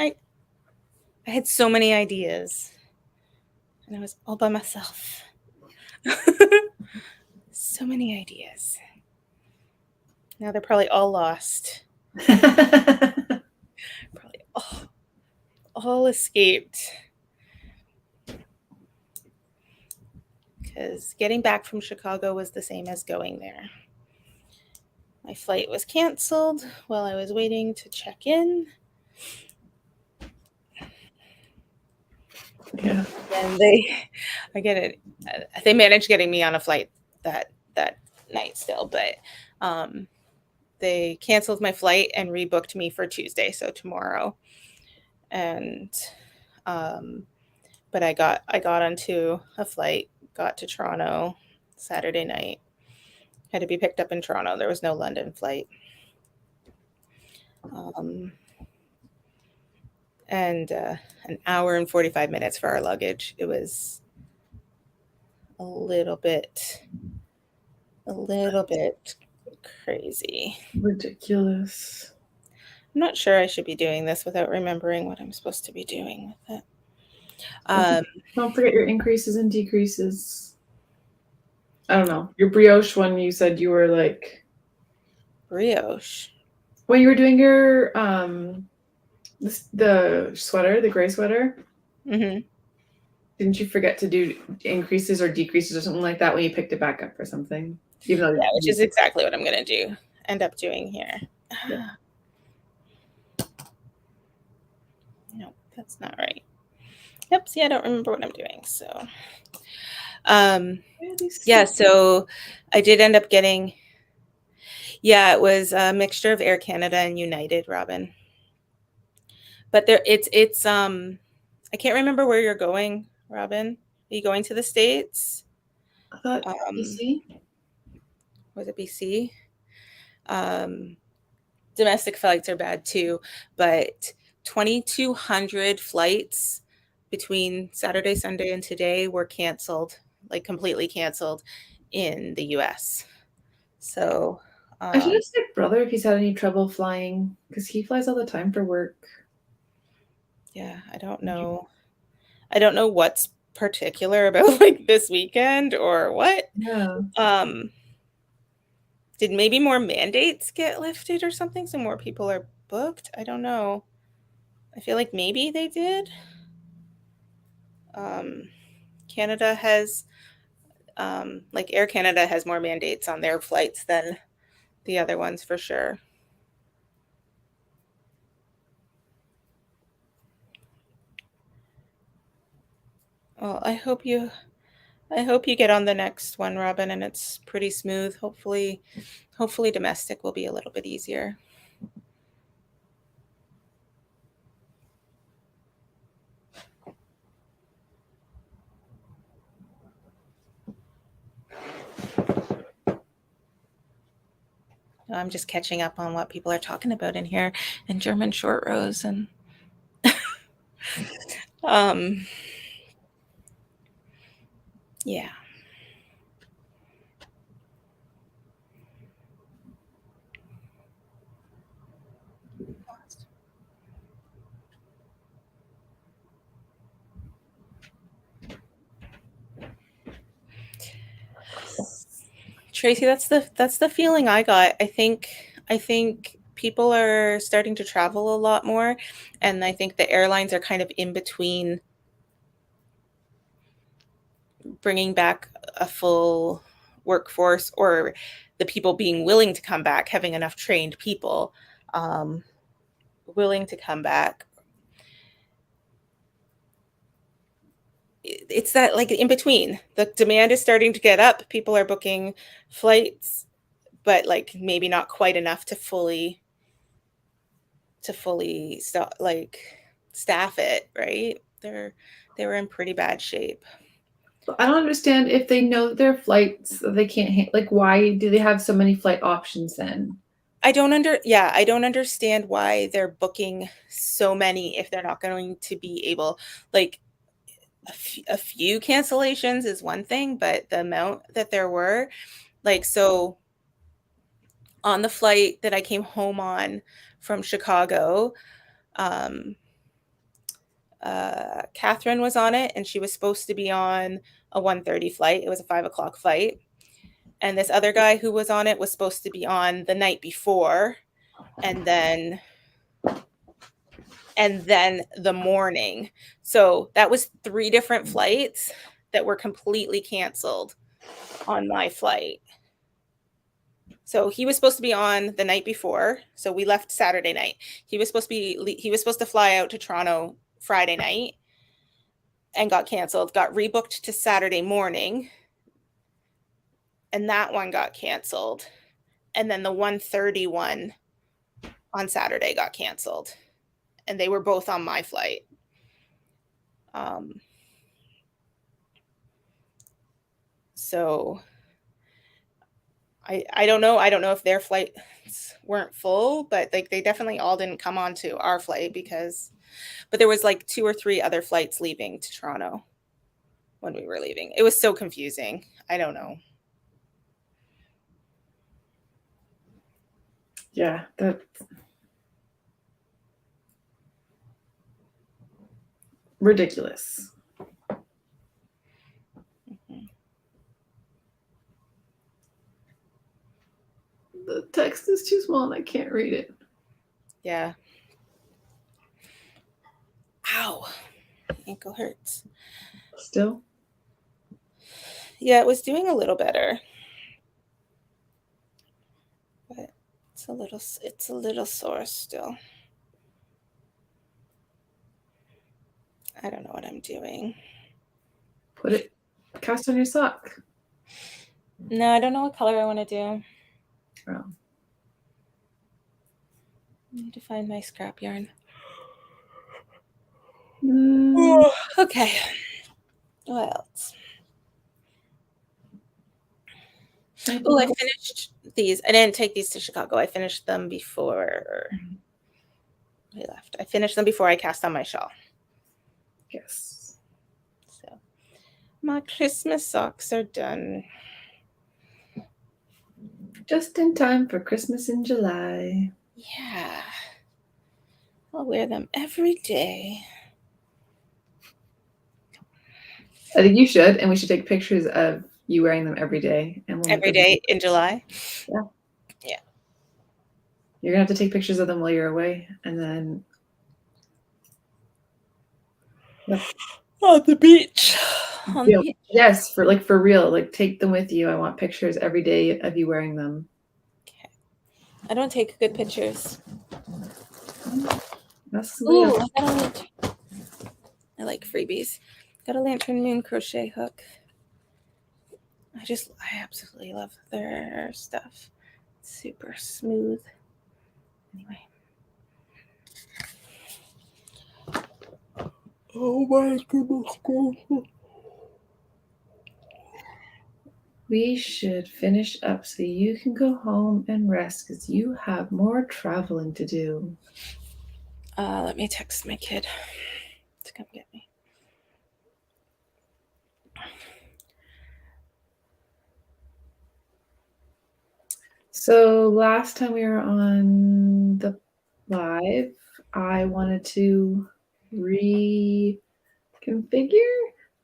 Speaker 2: ideas, and I was all by myself. So many ideas. Now they're probably all lost. Probably all escaped. Because getting back from Chicago was the same as going there. My flight was canceled while I was waiting to check in.
Speaker 1: Yeah.
Speaker 2: And they managed getting me on a flight that night still, but they canceled my flight and rebooked me for Tuesday, so tomorrow. And but I got onto a flight, got to Toronto Saturday night. Had to be picked up in Toronto. There was no London flight. And an hour and 45 minutes for our luggage. It was a little bit crazy.
Speaker 1: Ridiculous.
Speaker 2: I'm not sure I should be doing this without remembering what I'm supposed to be doing with it.
Speaker 1: Don't forget your increases and decreases. I don't know. Your brioche one, you said you were like
Speaker 2: Brioche.
Speaker 1: when you were doing your the sweater, the gray sweater.
Speaker 2: Mm-hmm.
Speaker 1: Didn't you forget to do increases or decreases or something like that when you picked it back up or something? Even though
Speaker 2: Yeah, which is exactly what I'm gonna end up doing here.
Speaker 1: Yeah.
Speaker 2: No, that's not right. Yep, see, I don't remember what I'm doing. So yeah, so I did end up getting, it was a mixture of Air Canada and United, Robin. But it's I can't remember where you're going, Robin. Are you going to the States?
Speaker 1: I thought BC.
Speaker 2: Was it BC? Domestic flights are bad too, but 2,200 flights between Saturday, Sunday, and today were canceled, like completely canceled in the US. So
Speaker 1: I should ask my brother if he's had any trouble flying, because he flies all the time for work.
Speaker 2: yeah, I don't know. I don't know what's particular about like this weekend or what.
Speaker 1: Yeah.
Speaker 2: Did maybe more mandates get lifted or something so more people are booked? I don't know. I feel like maybe they did. Canada has like Air Canada has more mandates on their flights than the other ones for sure. Well, I hope you get on the next one, Robin, and it's pretty smooth. Hopefully domestic will be a little bit easier. I'm just catching up on what people are talking about in here and German short rows and yeah. Tracy, that's the feeling I got. I think people are starting to travel a lot more, and I think the airlines are kind of in between bringing back a full workforce or the people being willing to come back, having enough trained people willing to come back. It's that like in between. The demand is starting to get up. People are booking flights, but like maybe not quite enough to fully staff it, right? They were in pretty bad shape.
Speaker 1: I don't understand if they know their flights they can't like why do they have so many flight options then?
Speaker 2: I don't understand why they're booking so many if they're not going to be able, like a few cancellations is one thing, but the amount that there were, like, so on the flight that I came home on from Chicago, Catherine was on it and she was supposed to be on a 1:30 flight. It was a 5 o'clock flight. And this other guy who was on it was supposed to be on the night before and then the morning. So that was 3 different flights that were completely canceled on my flight. So he was supposed to be on the night before. So we left Saturday night. He was supposed to fly out to Toronto Friday night and got canceled, got rebooked to Saturday morning. And that one got canceled. And then the 1:30 one on Saturday got canceled. And they were both on my flight. So I don't know. I don't know if their flights weren't full, but like they definitely all didn't come onto our flight but there was like 2 or 3 other flights leaving to Toronto when we were leaving. It was so confusing. I don't know.
Speaker 1: Yeah, that's ridiculous.
Speaker 2: Mm-hmm.
Speaker 1: The text is too small and I can't read it.
Speaker 2: Yeah. Ow. My ankle hurts.
Speaker 1: Still?
Speaker 2: Yeah, it was doing a little better. But it's a little sore still. I don't know what I'm doing.
Speaker 1: Put it cast on your sock.
Speaker 2: No, I don't know what color I want to do.
Speaker 1: Oh.
Speaker 2: I need to find my scrap yarn. Okay. What else? Oh, I finished these. I didn't take these to Chicago. I finished them before we left. I finished them before I cast on my shawl.
Speaker 1: Yes.
Speaker 2: So my Christmas socks are done.
Speaker 1: Just in time for Christmas in July.
Speaker 2: Yeah. I'll wear them every day.
Speaker 1: I think you should, and we should take pictures of you wearing them every day. And we'll
Speaker 2: Every day in July?
Speaker 1: Yeah.
Speaker 2: Yeah.
Speaker 1: You're going to have to take pictures of them while you're away. And then... Yep.
Speaker 2: On the beach. On the beach.
Speaker 1: Yes, for real. Like, take them with you. I want pictures every day of you wearing them.
Speaker 2: Okay. I don't take good pictures.
Speaker 1: That's
Speaker 2: Ooh, I like freebies. Got a Lantern Moon crochet hook. I absolutely love their stuff. It's super smooth. Anyway. Oh my goodness.
Speaker 1: We should finish up so you can go home and rest because you have more traveling to do.
Speaker 2: Let me text my kid to come get me.
Speaker 1: So last time we were on the live, I wanted to reconfigure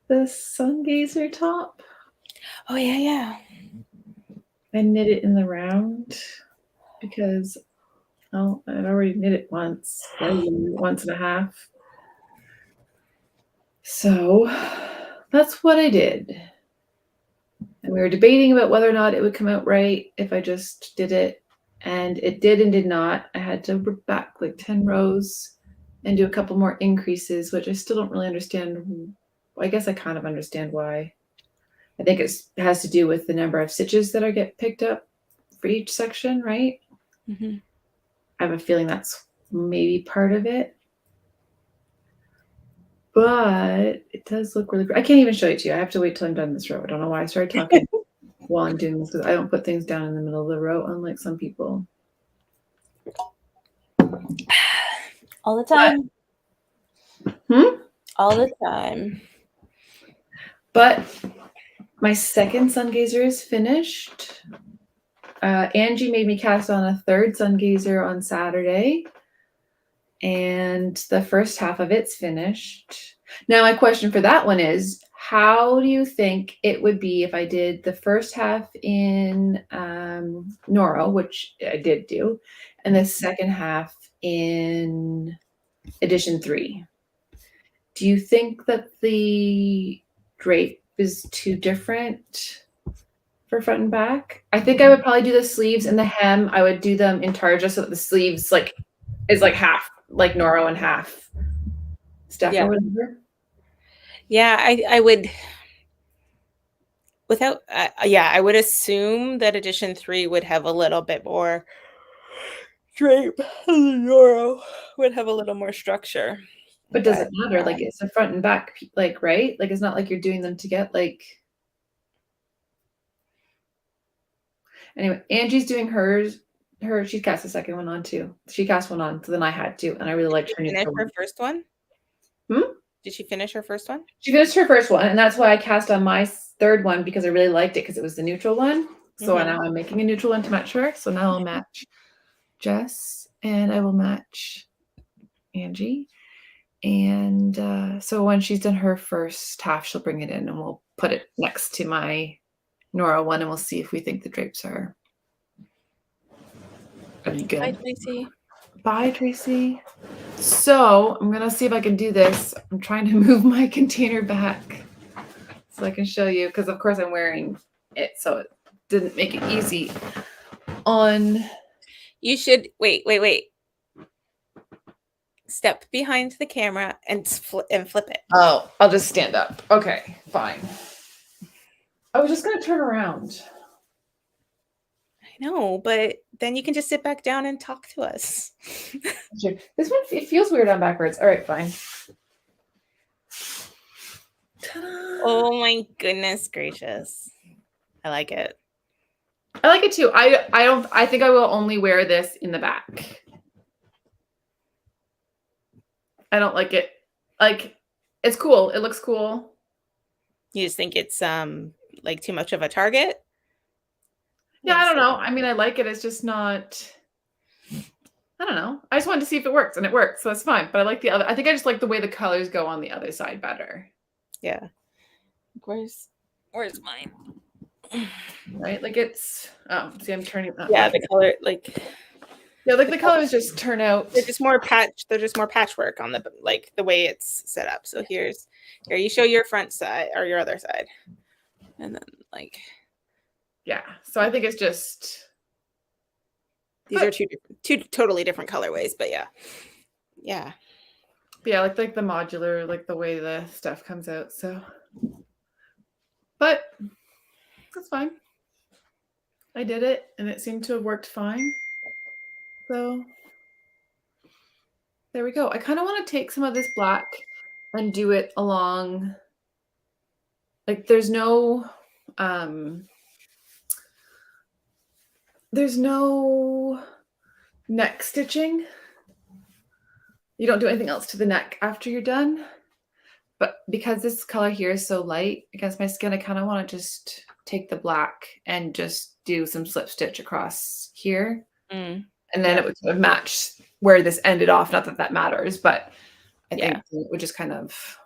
Speaker 1: the sun gazer top.
Speaker 2: Oh, yeah.
Speaker 1: I knit it in the round because, I'd already knit it once, once and a half. So that's what I did. And we were debating about whether or not it would come out right if I just did it. And it did and did not. I had to rip back like 10 rows and do a couple more increases, which I still don't really understand. I guess I kind of understand why. I think it has to do with the number of stitches that I get picked up for each section, right?
Speaker 2: Mm-hmm.
Speaker 1: I have a feeling that's maybe part of it. But it does look really great. I can't even show it to you. I have to wait till I'm done this row. I don't know why I started talking while I'm doing this because I don't put things down in the middle of the row, unlike some people.
Speaker 2: All the time.
Speaker 1: Hmm?
Speaker 2: All the time.
Speaker 1: But my second sun gazer is finished. Angie made me cast on a third sun gazer on Saturday. And the first half of it's finished. Now, my question for that one is, how do you think it would be if I did the first half in Noro, which I did do, and the second half in edition 3? Do you think that the drape is too different for front and back? I think I would probably do the sleeves and the hem. I would do them in tarja so that the sleeves is like half, like Noro and half Steph or whatever.
Speaker 2: Yeah, I would. Without, I would assume that edition 3 would have a little bit more drape. Noro would have a little more structure.
Speaker 1: But does it matter? Like, it's a front and back, like, right? Like, it's not like you're doing them to get like. Anyway, Angie's doing hers. She cast the second one on too. She cast one on, so then I had to, and I really liked her.
Speaker 2: Did she finish her first one? Did she finish her first one?
Speaker 1: She finished her first one, and that's why I cast on my third one because I really liked it because it was the neutral one. So now I'm making a neutral one to match her. So now I'll match Jess, and I will match Angie. And so when she's done her first half, she'll bring it in, and we'll put it next to my Nora one, and we'll see if we think the drapes are good.
Speaker 2: Bye, Tracy.
Speaker 1: Bye, Tracy. So I'm gonna see if I can do this. I'm trying to move my container back so I can show you, because of course I'm wearing it, so it didn't make it easy.
Speaker 2: You should wait. Step behind the camera and flip it.
Speaker 1: Oh, I'll just stand up. Okay, fine. I was just gonna turn around.
Speaker 2: I know, but then you can just sit back down and talk to us.
Speaker 1: Sure. This one, it feels weird on backwards. All right, fine. Ta-da.
Speaker 2: Oh my goodness gracious. I like it.
Speaker 1: I like it too. I think I will only wear this in the back. I don't like it. Like, it's cool. It looks cool.
Speaker 2: You just think it's like too much of a target?
Speaker 1: Yeah, I don't know. I mean, I like it. It's just not. I don't know. I just wanted to see if it works, and it works, so that's fine. But I like the other. I think I just like the way the colors go on the other side better.
Speaker 2: Yeah. Where's mine?
Speaker 1: Right? Like it's. Oh, see, I'm turning.
Speaker 2: Yeah, the color, like.
Speaker 1: Yeah, like the colors just turn out.
Speaker 2: They're just more patchwork on the like the way it's set up. So here you show your front side or your other side, and then like.
Speaker 1: Yeah. So I think it's just.
Speaker 2: These are two totally different colorways, but yeah.
Speaker 1: Yeah, like the modular, like the way the stuff comes out. So, but that's fine. I did it, and it seemed to have worked fine. So there we go. I kind of want to take some of this black and do it along. Like there's no neck stitching. You don't do anything else to the neck after you're done. But because this color here is so light against my skin, I kind of want to just take the black and just do some slip stitch across here. And then it would sort of match where this ended off. Not that that matters, but I think it would just kind of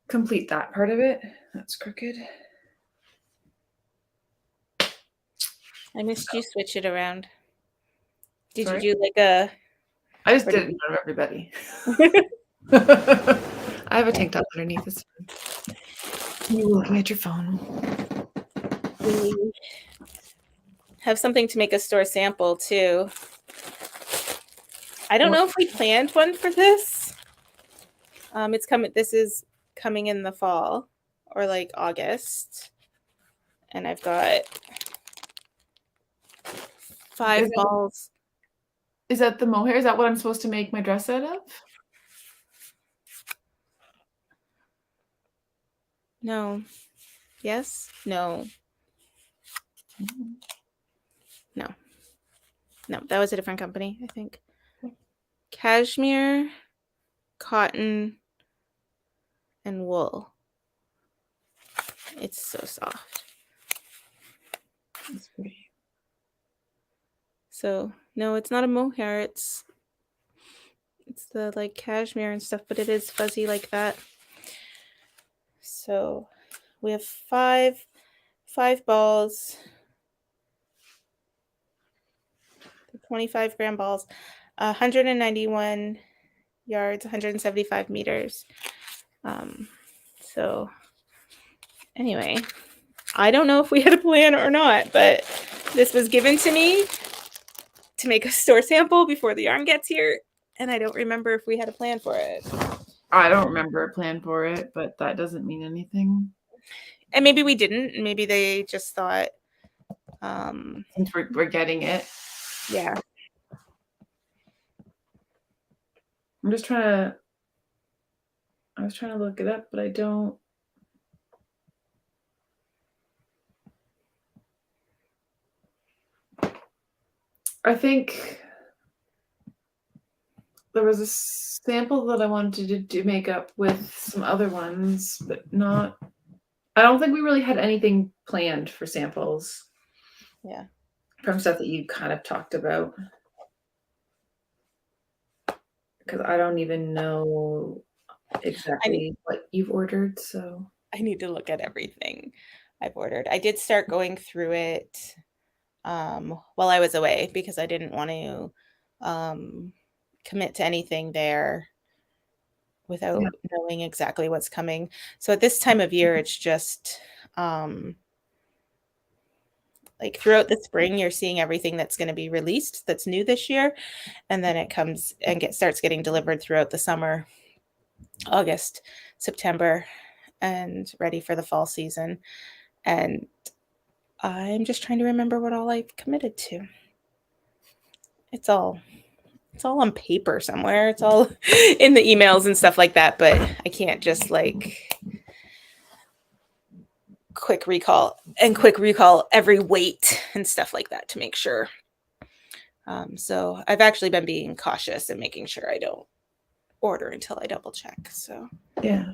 Speaker 1: complete that part of it. That's crooked.
Speaker 2: I missed you switch it around. Did
Speaker 1: Sorry?
Speaker 2: you do like a...
Speaker 1: I just did it in front of everybody. I have a tank top underneath this. You were looking at your phone.
Speaker 2: We have something to make a store sample too. I don't know if we planned one for this. It's coming. This is coming in the fall or like August, and I've got 5 balls.
Speaker 1: Is that the mohair? Is that what I'm supposed to make my dress out of?
Speaker 2: No. Yes? No. No. No, that was a different company, I think. Cashmere, cotton, and wool. It's so soft.
Speaker 1: That's pretty.
Speaker 2: So, no, it's not a mohair. It's the like cashmere and stuff, but it is fuzzy like that. So, we have 5 balls. 25-gram balls, 191 yards, 175 meters. So anyway, I don't know if we had a plan or not, but this was given to me to make a store sample before the yarn gets here, and I don't remember if we had a plan for it.
Speaker 1: I don't remember a plan for it, but that doesn't mean anything.
Speaker 2: And maybe we didn't. Maybe they just thought.
Speaker 1: Since we're getting it.
Speaker 2: Yeah.
Speaker 1: I was trying to look it up, but I don't. I think there was a sample that I wanted to do make up with some other ones, but not. I don't think we really had anything planned for samples.
Speaker 2: Yeah.
Speaker 1: From stuff that you kind of talked about. Because I don't even know exactly what you've ordered, so.
Speaker 2: I need to look at everything I've ordered. I did start going through it while I was away because I didn't want to commit to anything there without knowing exactly what's coming. So at this time of year, it's just like throughout the spring, you're seeing everything that's going to be released that's new this year. And then it comes and starts getting delivered throughout the summer, August, September, and ready for the fall season. And I'm just trying to remember what all I've committed to. It's all on paper somewhere. It's all in the emails and stuff like that, but I can't just like quick recall every weight and stuff like that to make sure. So I've actually been being cautious and making sure I don't order until I double check. So
Speaker 1: yeah.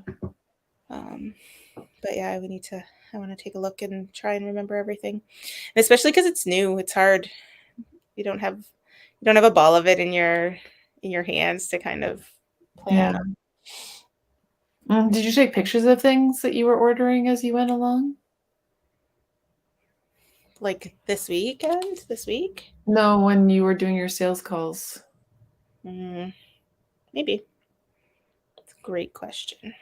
Speaker 2: But yeah, we need to I want to take a look and try and remember everything, and especially because it's new. It's hard. You don't have a ball of it in your hands to kind of plan.
Speaker 1: Yeah. Did you take pictures of things that you were ordering as you went along?
Speaker 2: Like this week?
Speaker 1: No, when you were doing your sales calls.
Speaker 2: Maybe. It's a great question.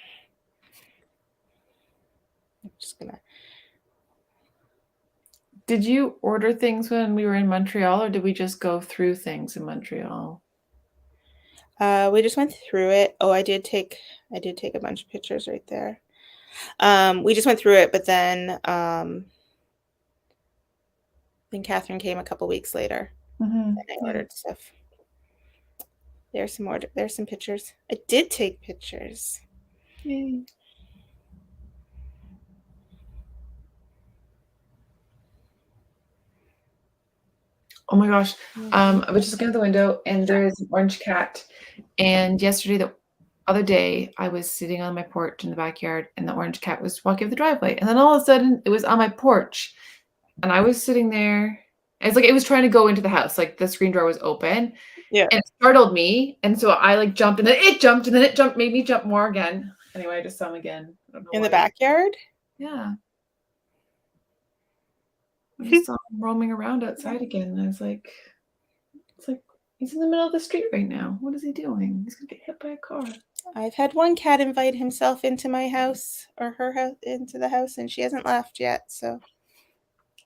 Speaker 2: I'm just gonna.
Speaker 1: Did you order things when we were in Montreal, or did we just go through things in Montreal?
Speaker 2: We just went through it. Oh, I did take a bunch of pictures right there. We just went through it, but then Catherine came a couple weeks later, and I ordered stuff. There's some pictures. I did take pictures.
Speaker 1: Yay. Oh my gosh. I was just looking out the window and there's an orange cat. And the other day, I was sitting on my porch in the backyard and the orange cat was walking up the driveway. And then all of a sudden, it was on my porch. And I was sitting there. It's like it was trying to go into the house. Like the screen door was open.
Speaker 2: Yeah.
Speaker 1: And it startled me. And so I like jumped and then it jumped and then it jumped, made me jump more again. Anyway, I just saw him again. I don't know
Speaker 2: In
Speaker 1: why.
Speaker 2: the backyard?
Speaker 1: Yeah. I just saw him roaming around outside again. And I was like, it's like he's in the middle of the street right now. What is he doing? He's gonna get hit by a car.
Speaker 2: I've had one cat invite himself into my house or her house into the house, and she hasn't left yet. So,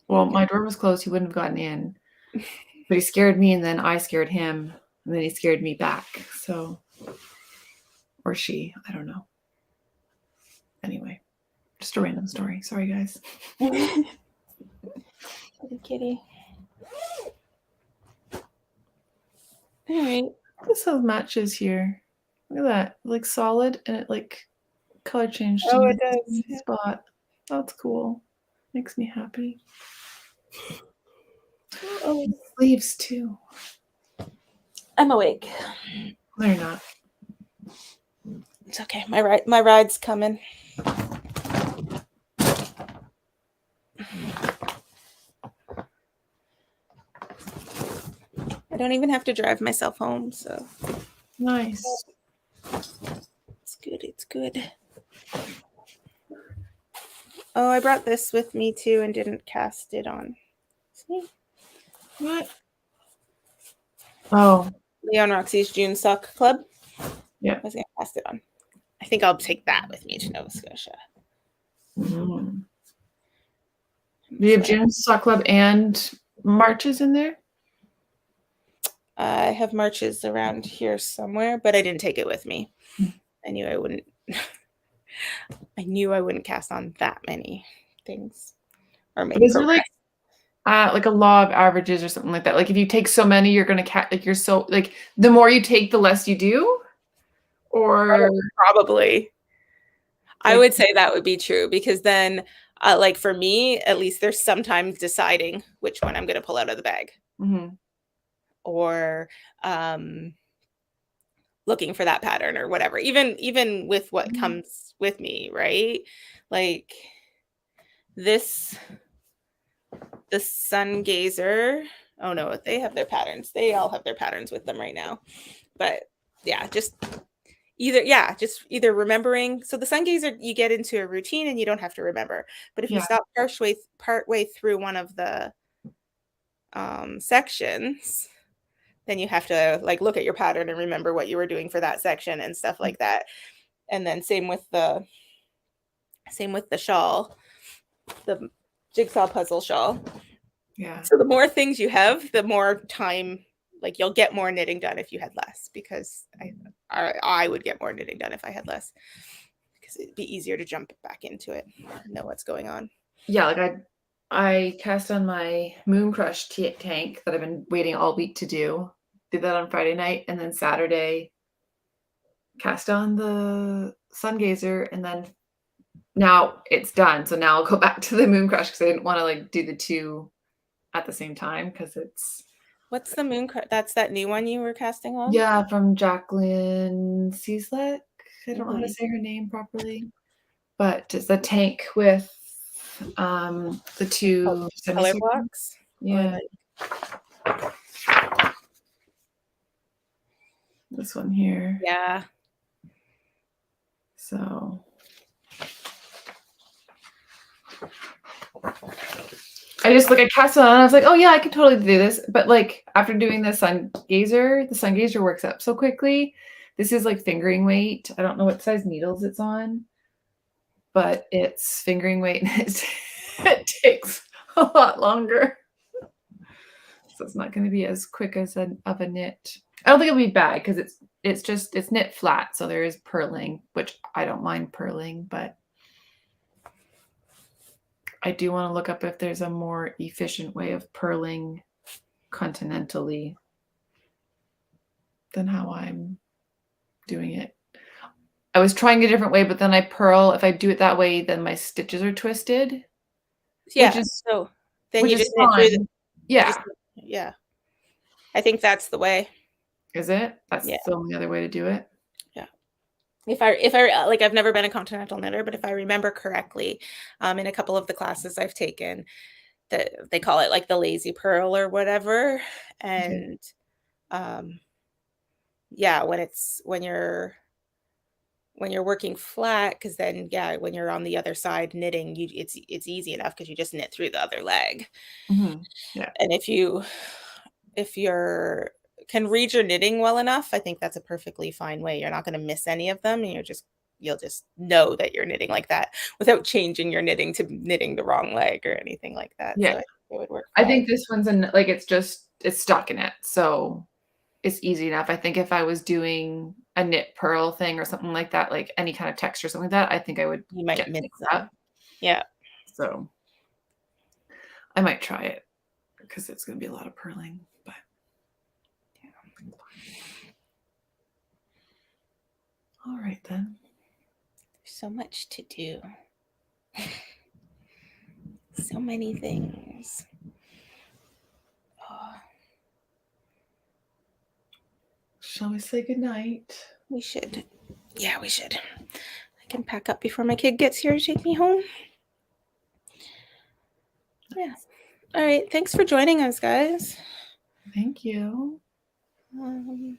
Speaker 1: well, my door was closed. He wouldn't have gotten in, but he scared me, and then I scared him, and then he scared me back. So, or she, I don't know. Anyway, just a random story. Sorry, guys.
Speaker 2: Kitty. All right.
Speaker 1: This has matches here. Look at that, like solid, and it like color changed.
Speaker 2: Oh, it does.
Speaker 1: Yeah. Spot. That's cool. Makes me happy. Oh, sleeves too.
Speaker 2: I'm awake.
Speaker 1: No, you're not.
Speaker 2: It's okay. My ride's coming. I don't even have to drive myself home, so
Speaker 1: nice.
Speaker 2: It's good. It's good. Oh, I brought this with me too and didn't cast it on. See?
Speaker 1: What? Oh.
Speaker 2: Leon Roxy's June Sock Club.
Speaker 1: Yeah.
Speaker 2: I was going to cast it on. I think I'll take that with me to Nova Scotia.
Speaker 1: Do you have June Sock Club and marches in there?
Speaker 2: I have marches around here somewhere, but I didn't take it with me. I knew I wouldn't. I knew I wouldn't cast on that many things or make
Speaker 1: Is there like a law of averages or something like that? Like if you take so many, you're gonna like you're so like the more you take, the less you do, or
Speaker 2: probably. I would say that would be true because then, like for me, at least there's sometimes deciding which one I'm going to pull out of the bag, or looking for that pattern or whatever. Even with what comes with me, right? Like this, the Sun Gazer. Oh no, they have their patterns. They all have their patterns with them right now. But yeah, just either remembering. So the Sun Gazer, you get into a routine and you don't have to remember. But if you stop partway through one of the sections, then you have to like look at your pattern and remember what you were doing for that section and stuff like that. And then same with the shawl, the jigsaw puzzle shawl.
Speaker 1: Yeah.
Speaker 2: So the more things you have, the more time, like you'll get more knitting done if you had less, because I would get more knitting done if I had less, because it'd be easier to jump back into it and know what's going on.
Speaker 1: Yeah, like I cast on my Moon Crush tank that I've been waiting all week to do. Did that on Friday night, and then Saturday cast on the Sun Gazer, and then now it's done. So now I'll go back to the Moon Crush because I didn't want to like do the two at the same time because it's.
Speaker 2: What's the Moon Crush? That's that new one you were casting on?
Speaker 1: Yeah, from Jacqueline Cieslak. I don't know how to say her name properly, but it's a tank with the two
Speaker 2: color
Speaker 1: semicircles.
Speaker 2: blocks.
Speaker 1: Yeah.
Speaker 2: Like,
Speaker 1: This one here.
Speaker 2: yeah.
Speaker 1: So I cast it on. I was like, oh yeah, I could totally do this. But like after doing the sun gazer works up so quickly. This is like fingering weight. I don't know what size needles it's on, but it's fingering weight and it takes a lot longer. So it's not going to be as quick as of a knit. I don't think it'll be bad because it's knit flat, so there is purling, which I don't mind purling, but I do want to look up if there's a more efficient way of purling continentally than how I'm doing it. I was trying a different way, but then I purl. If I do it that way, then my stitches are twisted.
Speaker 2: Yeah. So then
Speaker 1: which
Speaker 2: you
Speaker 1: is
Speaker 2: just knit through
Speaker 1: fine.
Speaker 2: the,
Speaker 1: Yeah.
Speaker 2: yeah. I think that's the way.
Speaker 1: Is it? That's
Speaker 2: Yeah.
Speaker 1: the only other way to do it.
Speaker 2: Yeah. If I like, I've never been a continental knitter, but if I remember correctly, in a couple of the classes I've taken, that they call it like the lazy purl or whatever. And yeah, when you're working flat, because then when you're on the other side knitting, it's easy enough because you just knit through the other leg.
Speaker 1: Yeah.
Speaker 2: And if you can read your knitting well enough, I think that's a perfectly fine way. You're not going to miss any of them, and you'll just know that you're knitting like that without changing your knitting to knitting the wrong leg or anything like that.
Speaker 1: Yeah.
Speaker 2: So I think it would work
Speaker 1: I
Speaker 2: fine.
Speaker 1: think this one's it's stuck in it, so it's easy enough. I think if I was doing a knit purl thing or something like that, like any kind of texture or something like that, I think I would
Speaker 2: You might
Speaker 1: get
Speaker 2: miss
Speaker 1: mixed
Speaker 2: them.
Speaker 1: up.
Speaker 2: Yeah.
Speaker 1: So I might try it because it's going to be a lot of purling, but yeah. All right then.
Speaker 2: There's so much to do. So many things. Oh.
Speaker 1: Shall we say goodnight?
Speaker 2: We should. Yeah, we should. I can pack up before my kid gets here to take me home. Yeah. All right. Thanks for joining us, guys.
Speaker 1: Thank you.
Speaker 2: And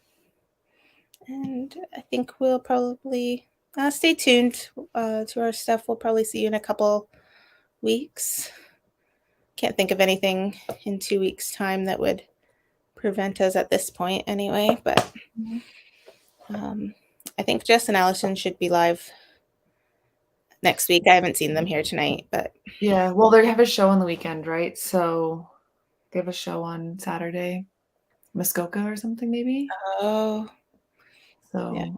Speaker 2: I think we'll probably stay tuned to our stuff. We'll probably see you in a couple weeks. Can't think of anything in 2 weeks' time that would prevent us at this point anyway, but I think Jess and Allison should be live next week. I haven't seen them here tonight, but
Speaker 1: yeah, well, they have a show on the weekend, right? So they have a show on Saturday, Muskoka or something, maybe.
Speaker 2: Oh,
Speaker 1: so
Speaker 2: yeah.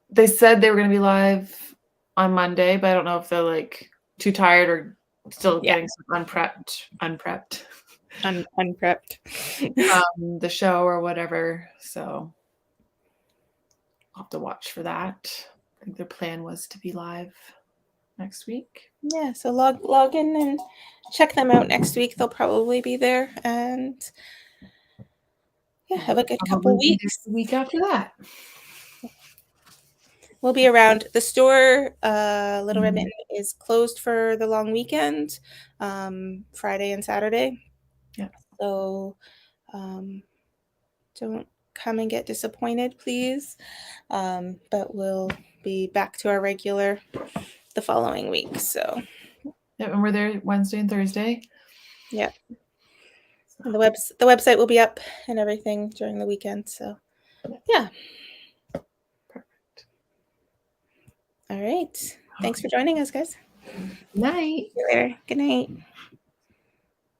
Speaker 1: They said they were going to be live on Monday, but I don't know if they're like too tired or still getting some unprepped, the show or whatever. So I'll have to watch for that. I think their plan was to be live next week.
Speaker 2: Yeah, so log in and check them out next week. They'll probably be there, and have a good couple weeks.
Speaker 1: The week after that.
Speaker 2: We'll be around. The store, Little Red Mitten, is closed for the long weekend, Friday and Saturday.
Speaker 1: Yeah.
Speaker 2: So don't come and get disappointed, please. But we'll be back to our regular the following week. So
Speaker 1: yeah, and we're there Wednesday and Thursday.
Speaker 2: Yeah. And the website will be up and everything during the weekend. So yeah.
Speaker 1: Perfect.
Speaker 2: All right. Thanks for joining us, guys.
Speaker 1: Night.
Speaker 2: See you later. Good night.